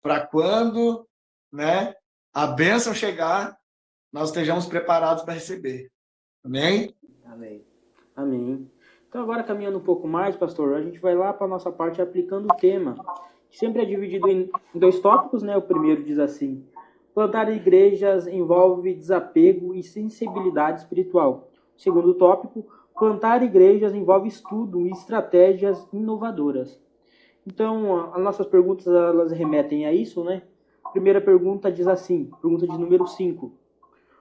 para quando, né, a bênção chegar, nós estejamos preparados para receber. Amém? Amém. Amém. Então, agora caminhando um pouco mais, pastor, a gente vai lá para a nossa parte aplicando o tema, que sempre é dividido em 2 tópicos, né? O primeiro diz assim: plantar igrejas envolve desapego e sensibilidade espiritual. O segundo tópico: plantar igrejas envolve estudo e estratégias inovadoras. Então, as nossas perguntas, elas remetem a isso, né? A primeira pergunta diz assim, pergunta de número 5.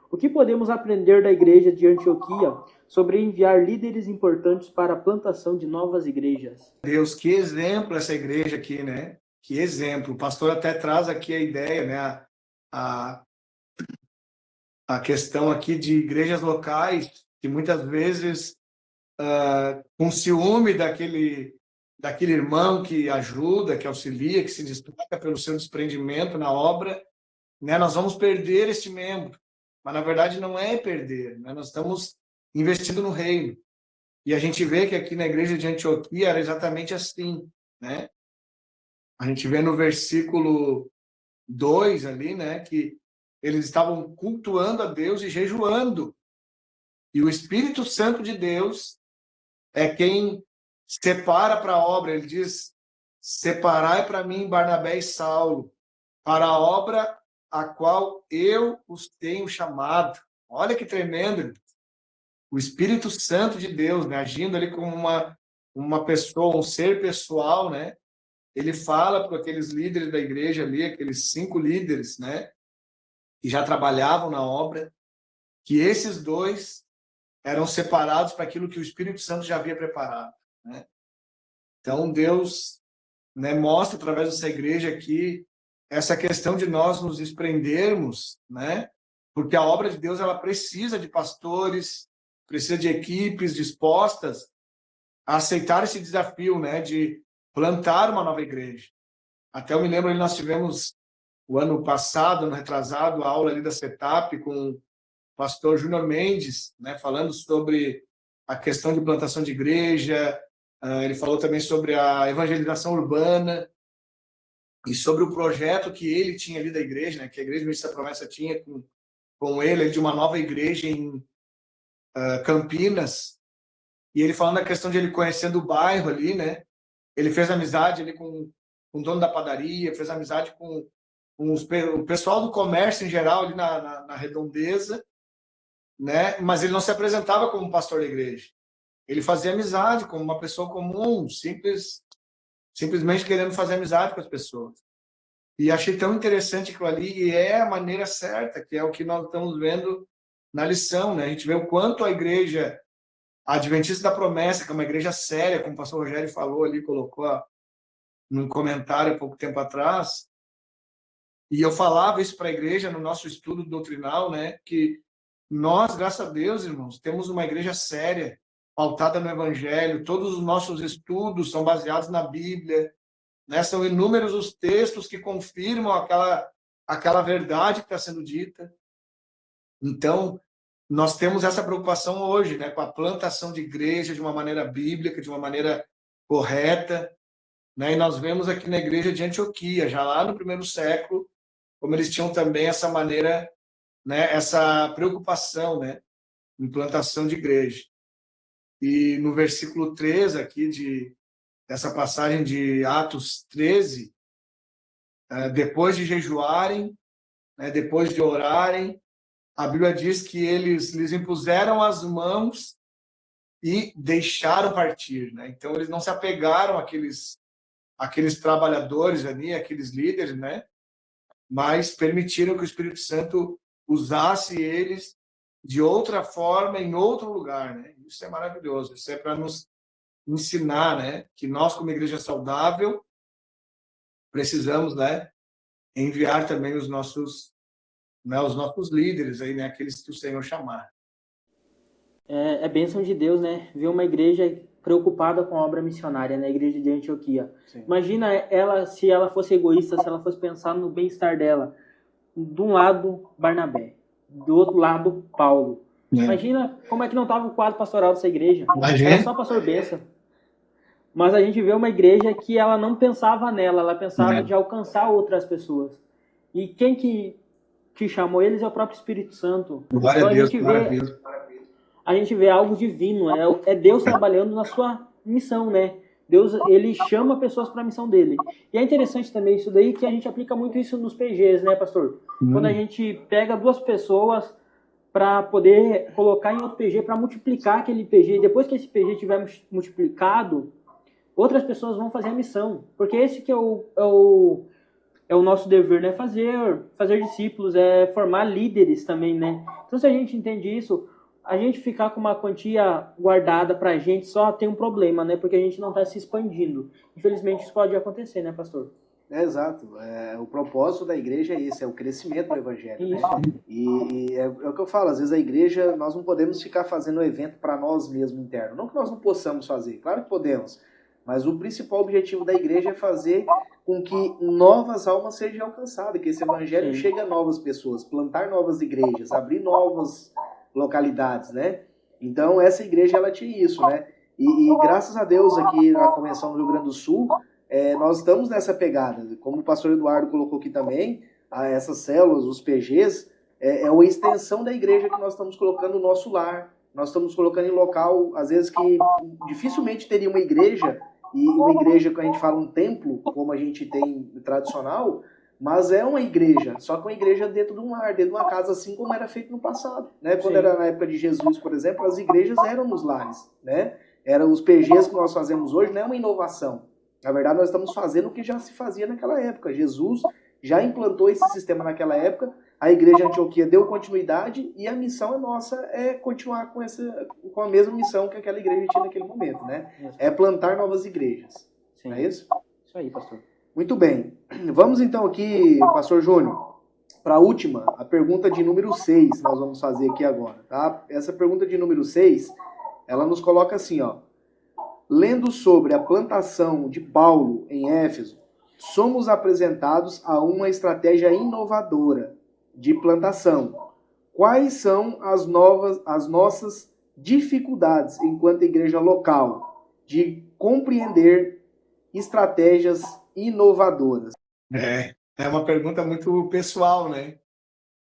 O que podemos aprender da igreja de Antioquia sobre enviar líderes importantes para a plantação de novas igrejas? Deus, que exemplo essa igreja aqui, né? Que exemplo. O pastor até traz aqui a ideia, né? A questão aqui de igrejas locais, que muitas vezes, com ciúme daquele irmão que ajuda, que auxilia, que se destaca pelo seu desprendimento na obra, né? Nós vamos perder este membro. Mas, na verdade, não é perder, né? Nós estamos investindo no reino. E a gente vê que aqui na igreja de Antioquia era exatamente assim, né? A gente vê no versículo 2 ali, né, que eles estavam cultuando a Deus e jejuando. E o Espírito Santo de Deus é quem separa para a obra. Ele diz: separai para mim Barnabé e Saulo para a obra a qual eu os tenho chamado. Olha que tremendo. O Espírito Santo de Deus, né, agindo ali como uma pessoa, um ser pessoal, né? Ele fala para aqueles líderes da igreja ali, aqueles 5 líderes, né, que já trabalhavam na obra, que esses 2 eram separados para aquilo que o Espírito Santo já havia preparado, né? Então Deus, né, mostra através dessa igreja aqui essa questão de nós nos desprendermos, né? Porque a obra de Deus, ela precisa de pastores, precisa de equipes dispostas a aceitar esse desafio, né, de plantar uma nova igreja. Até eu me lembro que nós tivemos o ano passado, ano retrasado, a aula ali da CETAP com o pastor Júnior Mendes, né, falando sobre a questão de plantação de igreja, Ele falou também sobre a evangelização urbana e sobre o projeto que ele tinha ali da igreja, né, que a Igreja Adventista da Promessa tinha com ele de uma nova igreja em Campinas. E ele falando da questão de ele conhecendo o bairro ali, né? Ele fez amizade ali com o dono da padaria, fez amizade com o pessoal do comércio em geral ali na redondeza, né? Mas ele não se apresentava como pastor da igreja. Ele fazia amizade como uma pessoa comum, simplesmente querendo fazer amizade com as pessoas. E achei tão interessante aquilo ali, e é a maneira certa, que é o que nós estamos vendo na lição, né? A gente vê o quanto a igreja Adventista da Promessa, que é uma igreja séria, como o pastor Rogério falou ali, colocou num comentário há pouco tempo atrás, e eu falava isso para a igreja no nosso estudo doutrinal, né? Que nós, graças a Deus, irmãos, temos uma igreja séria, pautada no Evangelho, todos os nossos estudos são baseados na Bíblia, né? São inúmeros os textos que confirmam aquela verdade que está sendo dita. Então, nós temos essa preocupação hoje, né, com a plantação de igreja de uma maneira bíblica, de uma maneira correta, né? E nós vemos aqui na igreja de Antioquia, já lá no primeiro século, como eles tinham também essa maneira, né, essa preocupação, né, em plantação de igreja. E no versículo 13 aqui dessa passagem de Atos 13, depois de jejuarem, né, depois de orarem, a Bíblia diz que eles lhes impuseram as mãos e deixaram partir, né? Então eles não se apegaram àqueles trabalhadores ali, àqueles líderes, né? Mas permitiram que o Espírito Santo usasse eles de outra forma, em outro lugar, né? Isso é maravilhoso. Isso é para nos ensinar, né? Que nós, como igreja saudável, precisamos, né? Enviar também os nossos líderes aí, né? Aqueles que o Senhor chamar. É bênção de Deus, né? Ver uma igreja preocupada com a obra missionária, né? A igreja de Antioquia. Sim. Imagina ela, se ela fosse egoísta, se ela fosse pensar no bem-estar dela. De um lado, Barnabé. Do outro lado, Paulo. Imagina como é que não estava o quadro pastoral dessa igreja. Era só pastor Bessa. Mas a gente vê uma igreja que ela não pensava nela, ela pensava de alcançar outras pessoas. E quem que chamou eles é o próprio Espírito Santo. Glória então a Deus, a gente vê algo divino, é Deus trabalhando na sua missão, né? Deus, ele chama pessoas para a missão dele. E é interessante também isso daí, que a gente aplica muito isso nos PGs, né, pastor? Quando a gente pega duas pessoas para poder colocar em outro PG, para multiplicar aquele PG, depois que esse PG tiver multiplicado, outras pessoas vão fazer a missão. Porque esse que é o nosso dever, né? Fazer discípulos, formar líderes também, né? Então, se a gente entende isso, a gente ficar com uma quantia guardada para a gente só tem um problema, né? Porque a gente não está se expandindo. Infelizmente, isso pode acontecer, né, pastor? Exato. O propósito da igreja é esse, é o crescimento do evangelho. Né? E é o que eu falo, às vezes a igreja, nós não podemos ficar fazendo evento para nós mesmos interno. Não que nós não possamos fazer, claro que podemos. Mas o principal objetivo da igreja é fazer com que novas almas sejam alcançadas, que esse evangelho chegue a novas pessoas, plantar novas igrejas, abrir novas localidades, né? Então, essa igreja, ela tinha isso, né? E graças a Deus, aqui na Convenção do Rio Grande do Sul, nós estamos nessa pegada. Como o pastor Eduardo colocou aqui também, essas células, os PGs, é uma extensão da igreja que nós estamos colocando no nosso lar. Nós estamos colocando em local, às vezes, que dificilmente teria uma igreja, e uma igreja que a gente fala um templo, como a gente tem tradicional, mas é uma igreja, só que uma igreja dentro de um lar, dentro de uma casa, assim como era feito no passado. Né? Quando era na época de Jesus, por exemplo, as igrejas eram nos lares. Né? Eram os PGs que nós fazemos hoje, não é uma inovação. Na verdade, nós estamos fazendo o que já se fazia naquela época. Jesus já implantou esse sistema naquela época, a igreja de Antioquia deu continuidade e a missão é nossa, é continuar com a mesma missão que aquela igreja tinha naquele momento. Né? É plantar novas igrejas. Sim. Não é isso? Isso aí, pastor. Muito bem. Vamos então aqui, pastor Júnior, para a última, a pergunta de número 6 nós vamos fazer aqui agora. Tá? Essa pergunta de número 6, ela nos coloca assim, ó. Lendo sobre a plantação de Paulo em Éfeso, somos apresentados a uma estratégia inovadora de plantação. Quais são as nossas dificuldades enquanto igreja local de compreender estratégias inovadoras? É uma pergunta muito pessoal, né?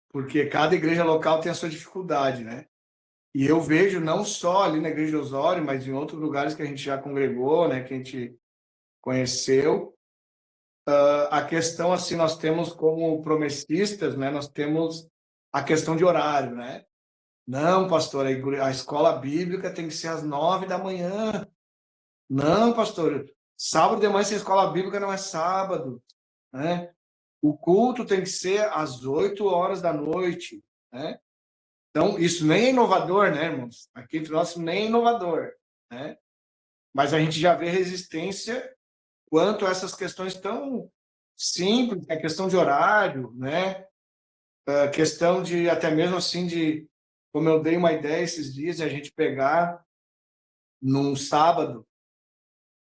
Porque cada igreja local tem a sua dificuldade, né? E eu vejo não só ali na igreja de Osório, mas em outros lugares que a gente já congregou, né? Que a gente conheceu. A questão, assim, nós temos como promessistas, né? Nós temos a questão de horário, né? Não, pastor, a escola bíblica tem que ser às 9 da manhã. Não, pastor, sábado de manhã sem escola bíblica não é sábado, né? O culto tem que ser às 8 horas da noite, né? Então, isso nem é inovador, né, irmãos? Aqui entre nós nem é inovador, né? Mas a gente já vê resistência quanto a essas questões tão simples, a questão de horário, né? A questão de, até mesmo assim, de, como eu dei uma ideia esses dias, de a gente pegar num sábado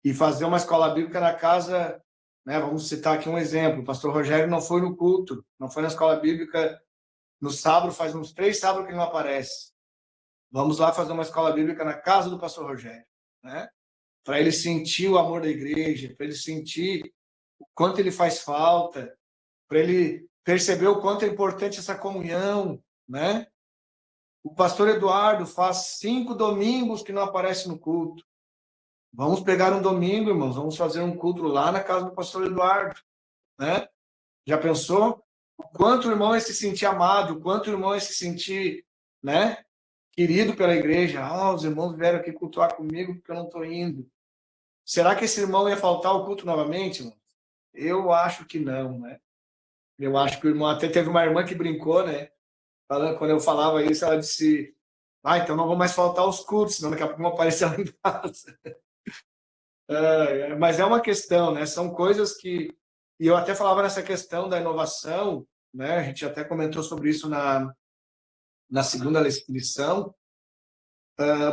e fazer uma escola bíblica na casa, né? Vamos citar aqui um exemplo. O pastor Rogério não foi no culto, não foi na escola bíblica no sábado, faz uns 3 sábados que ele não aparece. Vamos lá fazer uma escola bíblica na casa do pastor Rogério, né? Para ele sentir o amor da igreja, para ele sentir o quanto ele faz falta, para ele perceber o quanto é importante essa comunhão, né? O pastor Eduardo faz 5 domingos que não aparece no culto. Vamos pegar um domingo, irmãos, vamos fazer um culto lá na casa do pastor Eduardo, né? Já pensou? O quanto o irmão é se sentir amado, o quanto o irmão é se sentir, né? Querido pela igreja. Ah, os irmãos vieram aqui cultuar comigo porque eu não estou indo. Será que esse irmão ia faltar ao culto novamente, irmão? Eu acho que não, né? Eu acho que o irmão até teve uma irmã que brincou, né? Quando eu falava isso, ela disse: ah, então não vou mais faltar aos cultos, senão daqui a pouco vão aparecer lá em casa. Mas é uma questão, né? São coisas que. E eu até falava nessa questão da inovação, né? A gente até comentou sobre isso na segunda lição,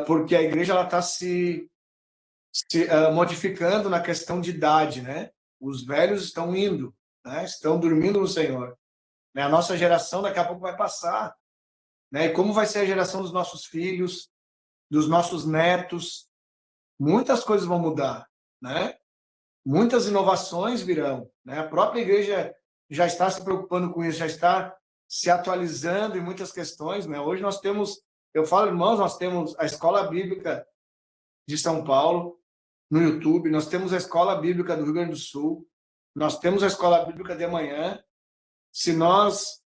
porque a igreja ela está se modificando na questão de idade, né? Os velhos estão indo, né? Estão dormindo no Senhor. Né? A nossa geração daqui a pouco vai passar, né? E como vai ser a geração dos nossos filhos, dos nossos netos? Muitas coisas vão mudar, né? Muitas inovações virão, né? A própria igreja já está se preocupando com isso, já está se atualizando em muitas questões, né? Hoje nós temos, eu falo, irmãos, nós temos a Escola Bíblica de São Paulo no YouTube, nós temos a Escola Bíblica do Rio Grande do Sul, nós temos a Escola Bíblica de Amanhã. Se nós,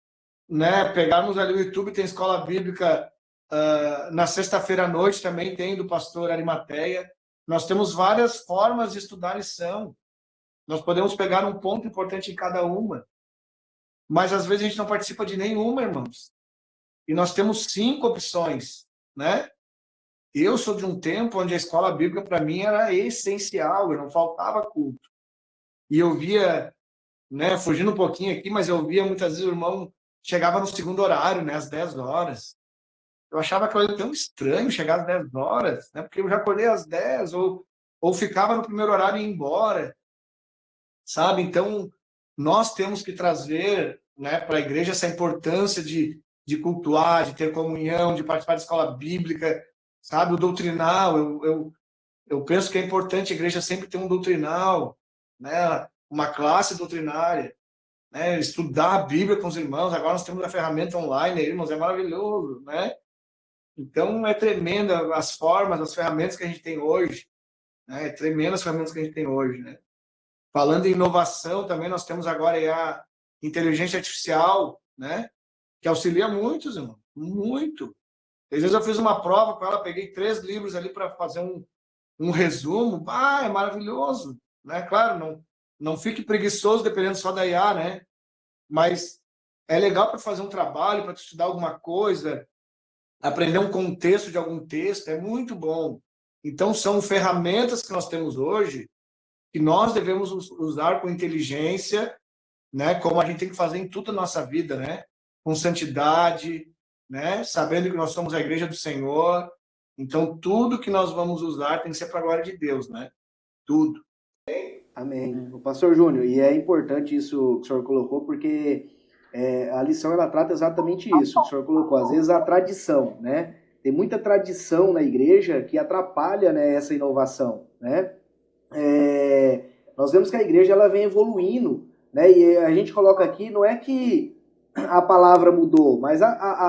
né, pegarmos ali o YouTube, tem Escola Bíblica na sexta-feira à noite também tem do pastor Arimateia. Nós temos várias formas de estudar a lição. Nós podemos pegar um ponto importante em cada uma, mas às vezes a gente não participa de nenhuma, irmãos. E nós temos 5 opções, né? Eu sou de um tempo onde a escola bíblica para mim era essencial, eu não faltava culto. E eu via, né, fugindo um pouquinho aqui, mas eu via muitas vezes o irmão chegava no segundo horário, né, às 10 horas. Eu achava aquilo tão estranho chegar às 10 horas, né? Porque eu já acordei às 10 ou ficava no primeiro horário e ia embora, sabe? Então, nós temos que trazer, né, para a igreja essa importância de cultuar, de ter comunhão, de participar da escola bíblica, sabe? O doutrinal, eu penso que é importante a igreja sempre ter um doutrinal, né? Uma classe doutrinária, né? Estudar a Bíblia com os irmãos. Agora nós temos a ferramenta online, irmãos, é maravilhoso, né? Então, é tremenda as formas, as ferramentas que a gente tem hoje, né? É tremenda as ferramentas que a gente tem hoje, né? Falando em inovação, também nós temos agora a inteligência artificial, né? Que auxilia muitos, irmão, muito. Às vezes eu fiz uma prova com ela, peguei 3 livros ali para fazer um resumo. Ah, é maravilhoso, né? Claro, não fique preguiçoso dependendo só da IA, né? Mas é legal para fazer um trabalho, para estudar alguma coisa, aprender um contexto de algum texto, é muito bom. Então, são ferramentas que nós temos hoje que nós devemos usar com inteligência, né? Como a gente tem que fazer em toda a nossa vida, né? Com santidade, né? Sabendo que nós somos a igreja do Senhor. Então, tudo que nós vamos usar tem que ser para a glória de Deus, né? Tudo. Amém. O pastor Júnior, e é importante isso que o senhor colocou, porque a lição ela trata exatamente isso que o senhor colocou. Às vezes a tradição, né? tem muita tradição na igreja que atrapalha, né, essa inovação, né? Nós vemos que a igreja ela vem evoluindo, né? E a gente coloca aqui, não é que a palavra mudou, mas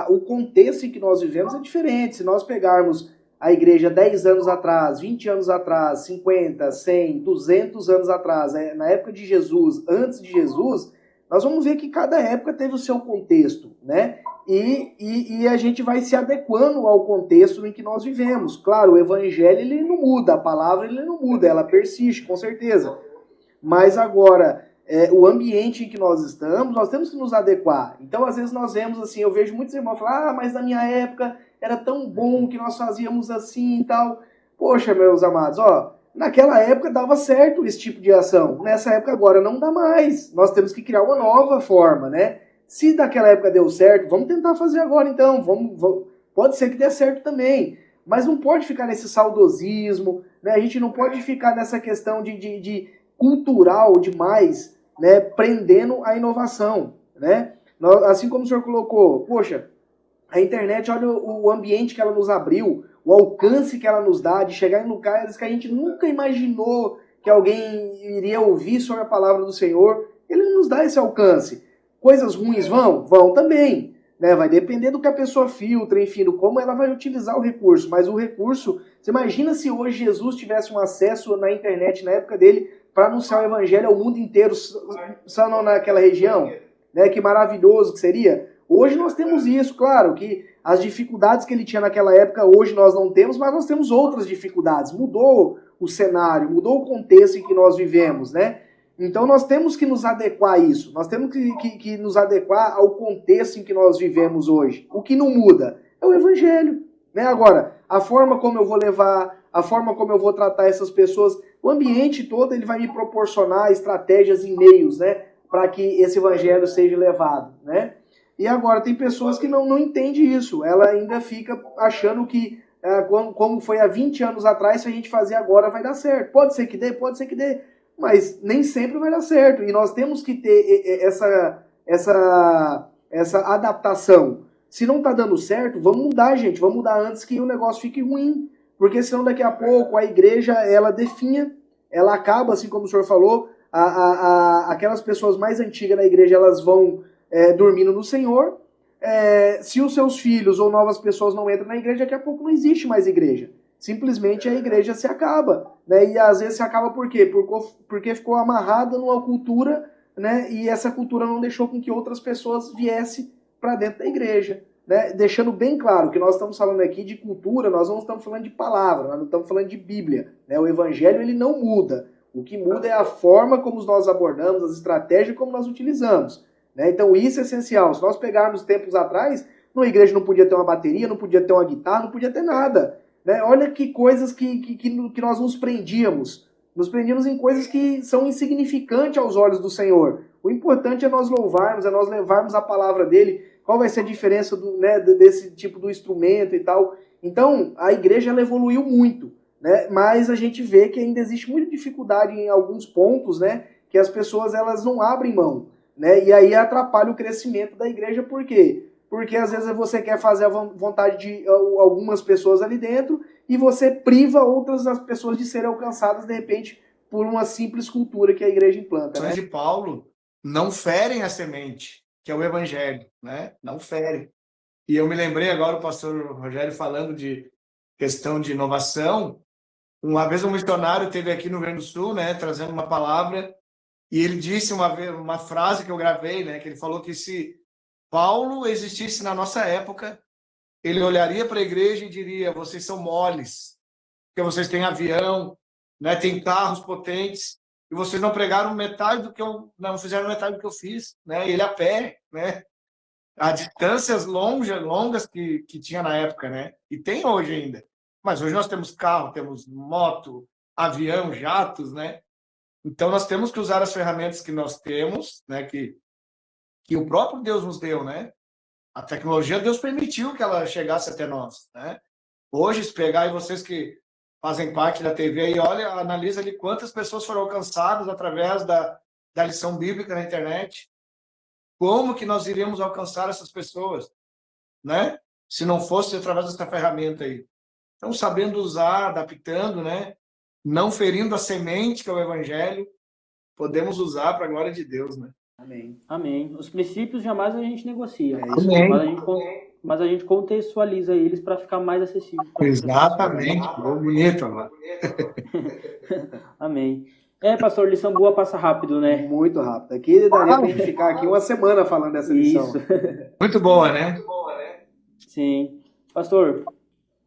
o contexto em que nós vivemos é diferente. Se nós pegarmos a igreja 10 anos atrás, 20 anos atrás, 50, 100, 200 anos atrás, na época de Jesus, antes de Jesus, nós vamos ver que cada época teve o seu contexto, né? E a gente vai se adequando ao contexto em que nós vivemos. Claro, o evangelho ele não muda, a palavra ele não muda, ela persiste, com certeza. Mas agora, o ambiente em que nós estamos, nós temos que nos adequar. Então, às vezes nós vemos assim, eu vejo muitos irmãos falar, mas na minha época era tão bom que nós fazíamos assim e tal. Poxa, meus amados, naquela época dava certo esse tipo de ação. Nessa época agora não dá mais. Nós temos que criar uma nova forma, né? Se daquela época deu certo, vamos tentar fazer agora então. Pode ser que dê certo também. Mas não pode ficar nesse saudosismo, né? A gente não pode ficar nessa questão de cultural demais, né? Prendendo a inovação, né? Assim como o senhor colocou, poxa, a internet, olha o ambiente que ela nos abriu, o alcance que ela nos dá de chegar em lugares que a gente nunca imaginou que alguém iria ouvir sobre a palavra do Senhor. Ele nos dá esse alcance. Coisas ruins vão? Vão também. Né? Vai depender do que a pessoa filtra, enfim, do como ela vai utilizar o recurso. Mas o recurso, você imagina se hoje Jesus tivesse um acesso na internet, na época dele, para anunciar o evangelho ao mundo inteiro, só naquela região? Né? Que maravilhoso que seria. Hoje nós temos isso, claro, que as dificuldades que ele tinha naquela época, hoje nós não temos, mas nós temos outras dificuldades. Mudou o cenário, mudou o contexto em que nós vivemos, né? Então nós temos que nos adequar a isso, nós temos que nos adequar ao contexto em que nós vivemos hoje. O que não muda é o evangelho, né? Agora, a forma como eu vou levar, a forma como eu vou tratar essas pessoas, o ambiente todo ele vai me proporcionar estratégias e meios, né? Para que esse evangelho seja levado, né? E agora, tem pessoas que não entendem isso. Ela ainda fica achando que, como foi há 20 anos atrás, se a gente fazer agora vai dar certo. Pode ser que dê, mas nem sempre vai dar certo. E nós temos que ter essa adaptação. Se não está dando certo, vamos mudar, gente. Vamos mudar antes que o negócio fique ruim. Porque senão daqui a pouco a igreja, ela definha, ela acaba, assim como o senhor falou, aquelas pessoas mais antigas na igreja, elas vão dormindo no Senhor. Se os seus filhos ou novas pessoas não entram na igreja, daqui a pouco não existe mais igreja. Simplesmente a igreja se acaba. Né? E às vezes se acaba por quê? Porque ficou amarrada numa cultura, né? E essa cultura não deixou com que outras pessoas viessem para dentro da igreja. Né? Deixando bem claro que nós estamos falando aqui de cultura, nós não estamos falando de palavra, nós não estamos falando de Bíblia. Né? O evangelho ele não muda. O que muda é a forma como nós abordamos, as estratégias como nós utilizamos. Né? Então isso é essencial. Se nós pegarmos tempos atrás, na igreja não podia ter uma bateria, não podia ter uma guitarra, não podia ter nada. Né? Olha que coisas que nós nos prendíamos. Nos prendíamos em coisas que são insignificantes aos olhos do Senhor. O importante é nós louvarmos, é nós levarmos a palavra dele. Qual vai ser a diferença desse tipo do instrumento e tal. Então, a igreja ela evoluiu muito. Né? Mas a gente vê que ainda existe muita dificuldade em alguns pontos, né? Que as pessoas elas não abrem mão. Né? E aí atrapalha o crescimento da igreja, por quê? Porque às vezes você quer fazer a vontade de algumas pessoas ali dentro e você priva outras pessoas de serem alcançadas, de repente, por uma simples cultura que a igreja implanta. Né? De Paulo não ferem a semente, que é o evangelho, né? Não ferem. E eu me lembrei agora o pastor Rogério falando de questão de inovação. Uma vez um missionário esteve aqui no Rio Grande do Sul, né, trazendo uma palavra. E ele disse uma frase que eu gravei, né? Que ele falou que se Paulo existisse na nossa época, ele olharia para a igreja e diria: vocês são moles, porque vocês têm avião, né? Têm carros potentes, e vocês não pregaram metade do que não fizeram metade do que eu fiz, né? Ele a pé, né? A distâncias longas que tinha na época, né? E tem hoje ainda. Mas hoje nós temos carro, temos moto, avião, jatos, né? Então, nós temos que usar as ferramentas que nós temos, né, que o próprio Deus nos deu, né? A tecnologia, Deus permitiu que ela chegasse até nós, né? Hoje, se pegar aí vocês que fazem parte da TV aí, olha, analisa ali quantas pessoas foram alcançadas através da lição bíblica na internet. Como que nós iremos alcançar essas pessoas, né? se não fosse através dessa ferramenta aí. Então, sabendo usar, adaptando, né? Não ferindo a semente, que é o evangelho, podemos usar para a glória de Deus, né? Amém. Amém. Os princípios jamais a gente negocia, É isso aí. mas a gente contextualiza eles para ficar mais acessível para as pessoas. Exatamente. Ficou bonito agora. Amém. Pastor, lição boa passa rápido, né? Muito rápido. Aqui daria pra gente ficar aqui uma semana falando dessa lição. Isso. Muito boa, né? Sim. Pastor,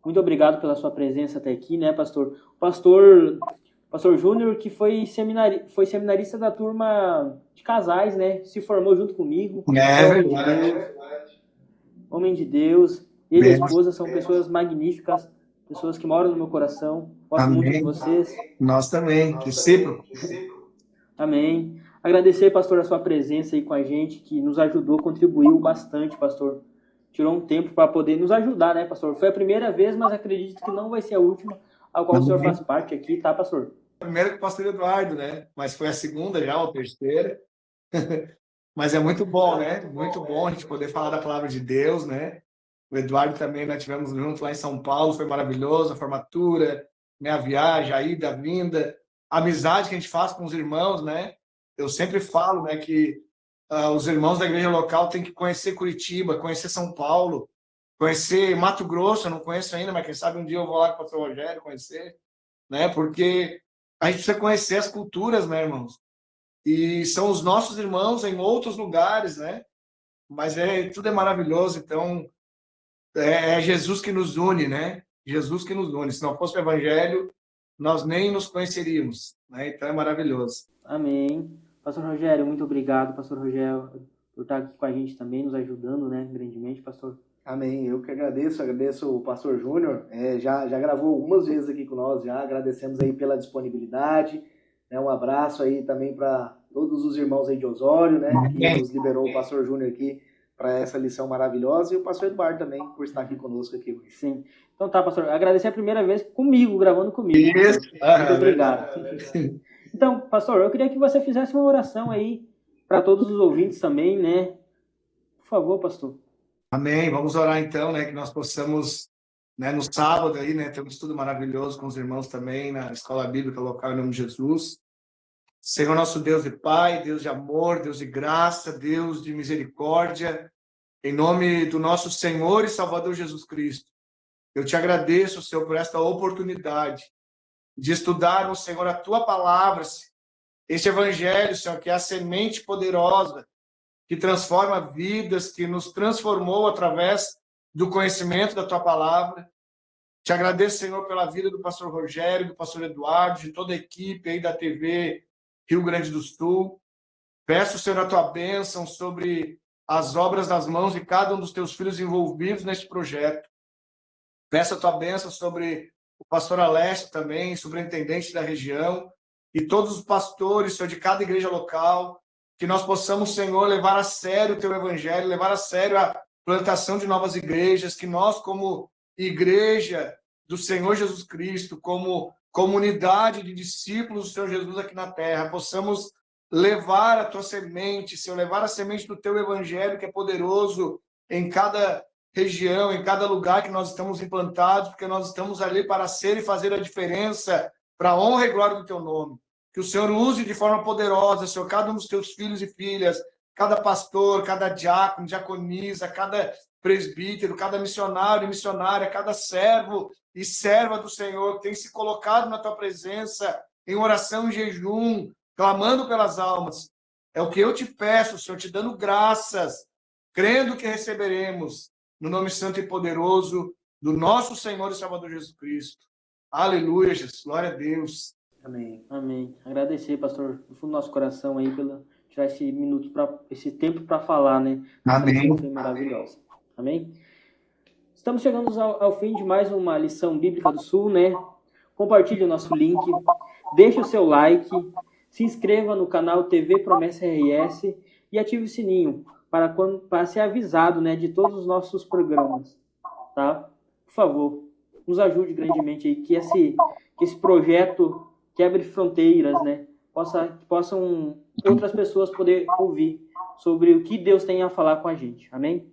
muito obrigado pela sua presença até aqui, né, pastor? Pastor Júnior, que foi seminarista da turma de casais, né? Se formou junto comigo. Homem de Deus. Ele e a esposa são pessoas magníficas, pessoas que moram no meu coração. Gosto muito de vocês. Nós também, recíproco. Amém. Agradecer, pastor, a sua presença aí com a gente, que nos ajudou, contribuiu bastante, pastor. Tirou um tempo para poder nos ajudar, né, pastor? Foi a primeira vez, mas acredito que não vai ser a última, a qual o senhor faz parte aqui, tá, pastor? Primeiro com o pastor Eduardo, né? Mas foi a segunda já, ou a terceira. Mas é muito bom, né? Muito bom a gente poder falar da palavra de Deus, né? O Eduardo também, nós tivemos junto lá em São Paulo, foi maravilhoso, a formatura, né? A viagem, a ida, a vinda, a amizade que a gente faz com os irmãos, né? Eu sempre falo, né, que os irmãos da igreja local têm que conhecer Curitiba, conhecer São Paulo, conhecer Mato Grosso, eu não conheço ainda, mas quem sabe um dia eu vou lá com o pastor Rogério conhecer, né? Porque a gente precisa conhecer as culturas, né, irmãos? E são os nossos irmãos em outros lugares, né? Mas tudo é maravilhoso, então é Jesus que nos une, né? Jesus que nos une. Se não fosse o evangelho, nós nem nos conheceríamos, né? Então é maravilhoso. Amém. Pastor Rogério, muito obrigado, pastor Rogério, por estar aqui com a gente também, nos ajudando, né, grandemente, pastor. Amém. Eu que agradeço o pastor Júnior, já gravou algumas vezes aqui com nós, já agradecemos aí pela disponibilidade, né? Um abraço aí também para todos os irmãos aí de Osório, né, que nos liberou o pastor Júnior aqui para essa lição maravilhosa, e o pastor Eduardo também, por estar aqui conosco aqui hoje. Sim. Então tá, pastor, agradecer a primeira vez comigo, gravando comigo. Isso. Muito obrigado. Então, pastor, eu queria que você fizesse uma oração aí para todos os ouvintes também, né? Por favor, pastor. Amém. Vamos orar então, né, que nós possamos, né, no sábado aí, né, ter um estudo maravilhoso com os irmãos também na escola bíblica local em nome de Jesus. Senhor nosso Deus e Pai, Deus de amor, Deus de graça, Deus de misericórdia, em nome do nosso Senhor e Salvador Jesus Cristo, eu te agradeço, Senhor, por esta oportunidade de estudarmos, Senhor, a Tua palavra, este Evangelho, Senhor, que é a semente poderosa, que transforma vidas, que nos transformou através do conhecimento da Tua palavra. Te agradeço, Senhor, pela vida do pastor Rogério, do pastor Eduardo, de toda a equipe aí da TV Rio Grande do Sul. Peço, Senhor, a Tua bênção sobre as obras das mãos de cada um dos Teus filhos envolvidos neste projeto. Peço a Tua bênção sobre o pastor Alessio também, superintendente da região, e todos os pastores, Senhor, de cada igreja local, que nós possamos, Senhor, levar a sério o Teu Evangelho, levar a sério a plantação de novas igrejas, que nós, como igreja do Senhor Jesus Cristo, como comunidade de discípulos do Senhor Jesus aqui na terra, possamos levar a Tua semente, Senhor, levar a semente do Teu Evangelho, que é poderoso em cada região, em cada lugar que nós estamos implantados, porque nós estamos ali para ser e fazer a diferença para a honra e glória do Teu nome. Que o Senhor use de forma poderosa, Senhor, cada um dos Teus filhos e filhas, cada pastor, cada diácono, diaconisa, cada presbítero, cada missionário e missionária, cada servo e serva do Senhor que tem se colocado na Tua presença em oração e jejum, clamando pelas almas. É o que eu te peço, Senhor, te dando graças, crendo que receberemos, no nome santo e poderoso do nosso Senhor e Salvador Jesus Cristo. Aleluia, Jesus. Glória a Deus. Amém. Amém. Agradecer, pastor, do fundo do nosso coração aí, pelo tirar esse tempo para falar, né? Amém. Foi maravilhosa. Amém? Estamos chegando ao fim de mais uma lição bíblica do Sul, né? Compartilhe o nosso link, deixe o seu like, se inscreva no canal TV Promessa RS e ative o sininho para ser avisado, né, de todos os nossos programas, tá? Por favor, nos ajude grandemente aí, que esse projeto quebre fronteiras, né? Possam outras pessoas poder ouvir sobre o que Deus tem a falar com a gente. Amém?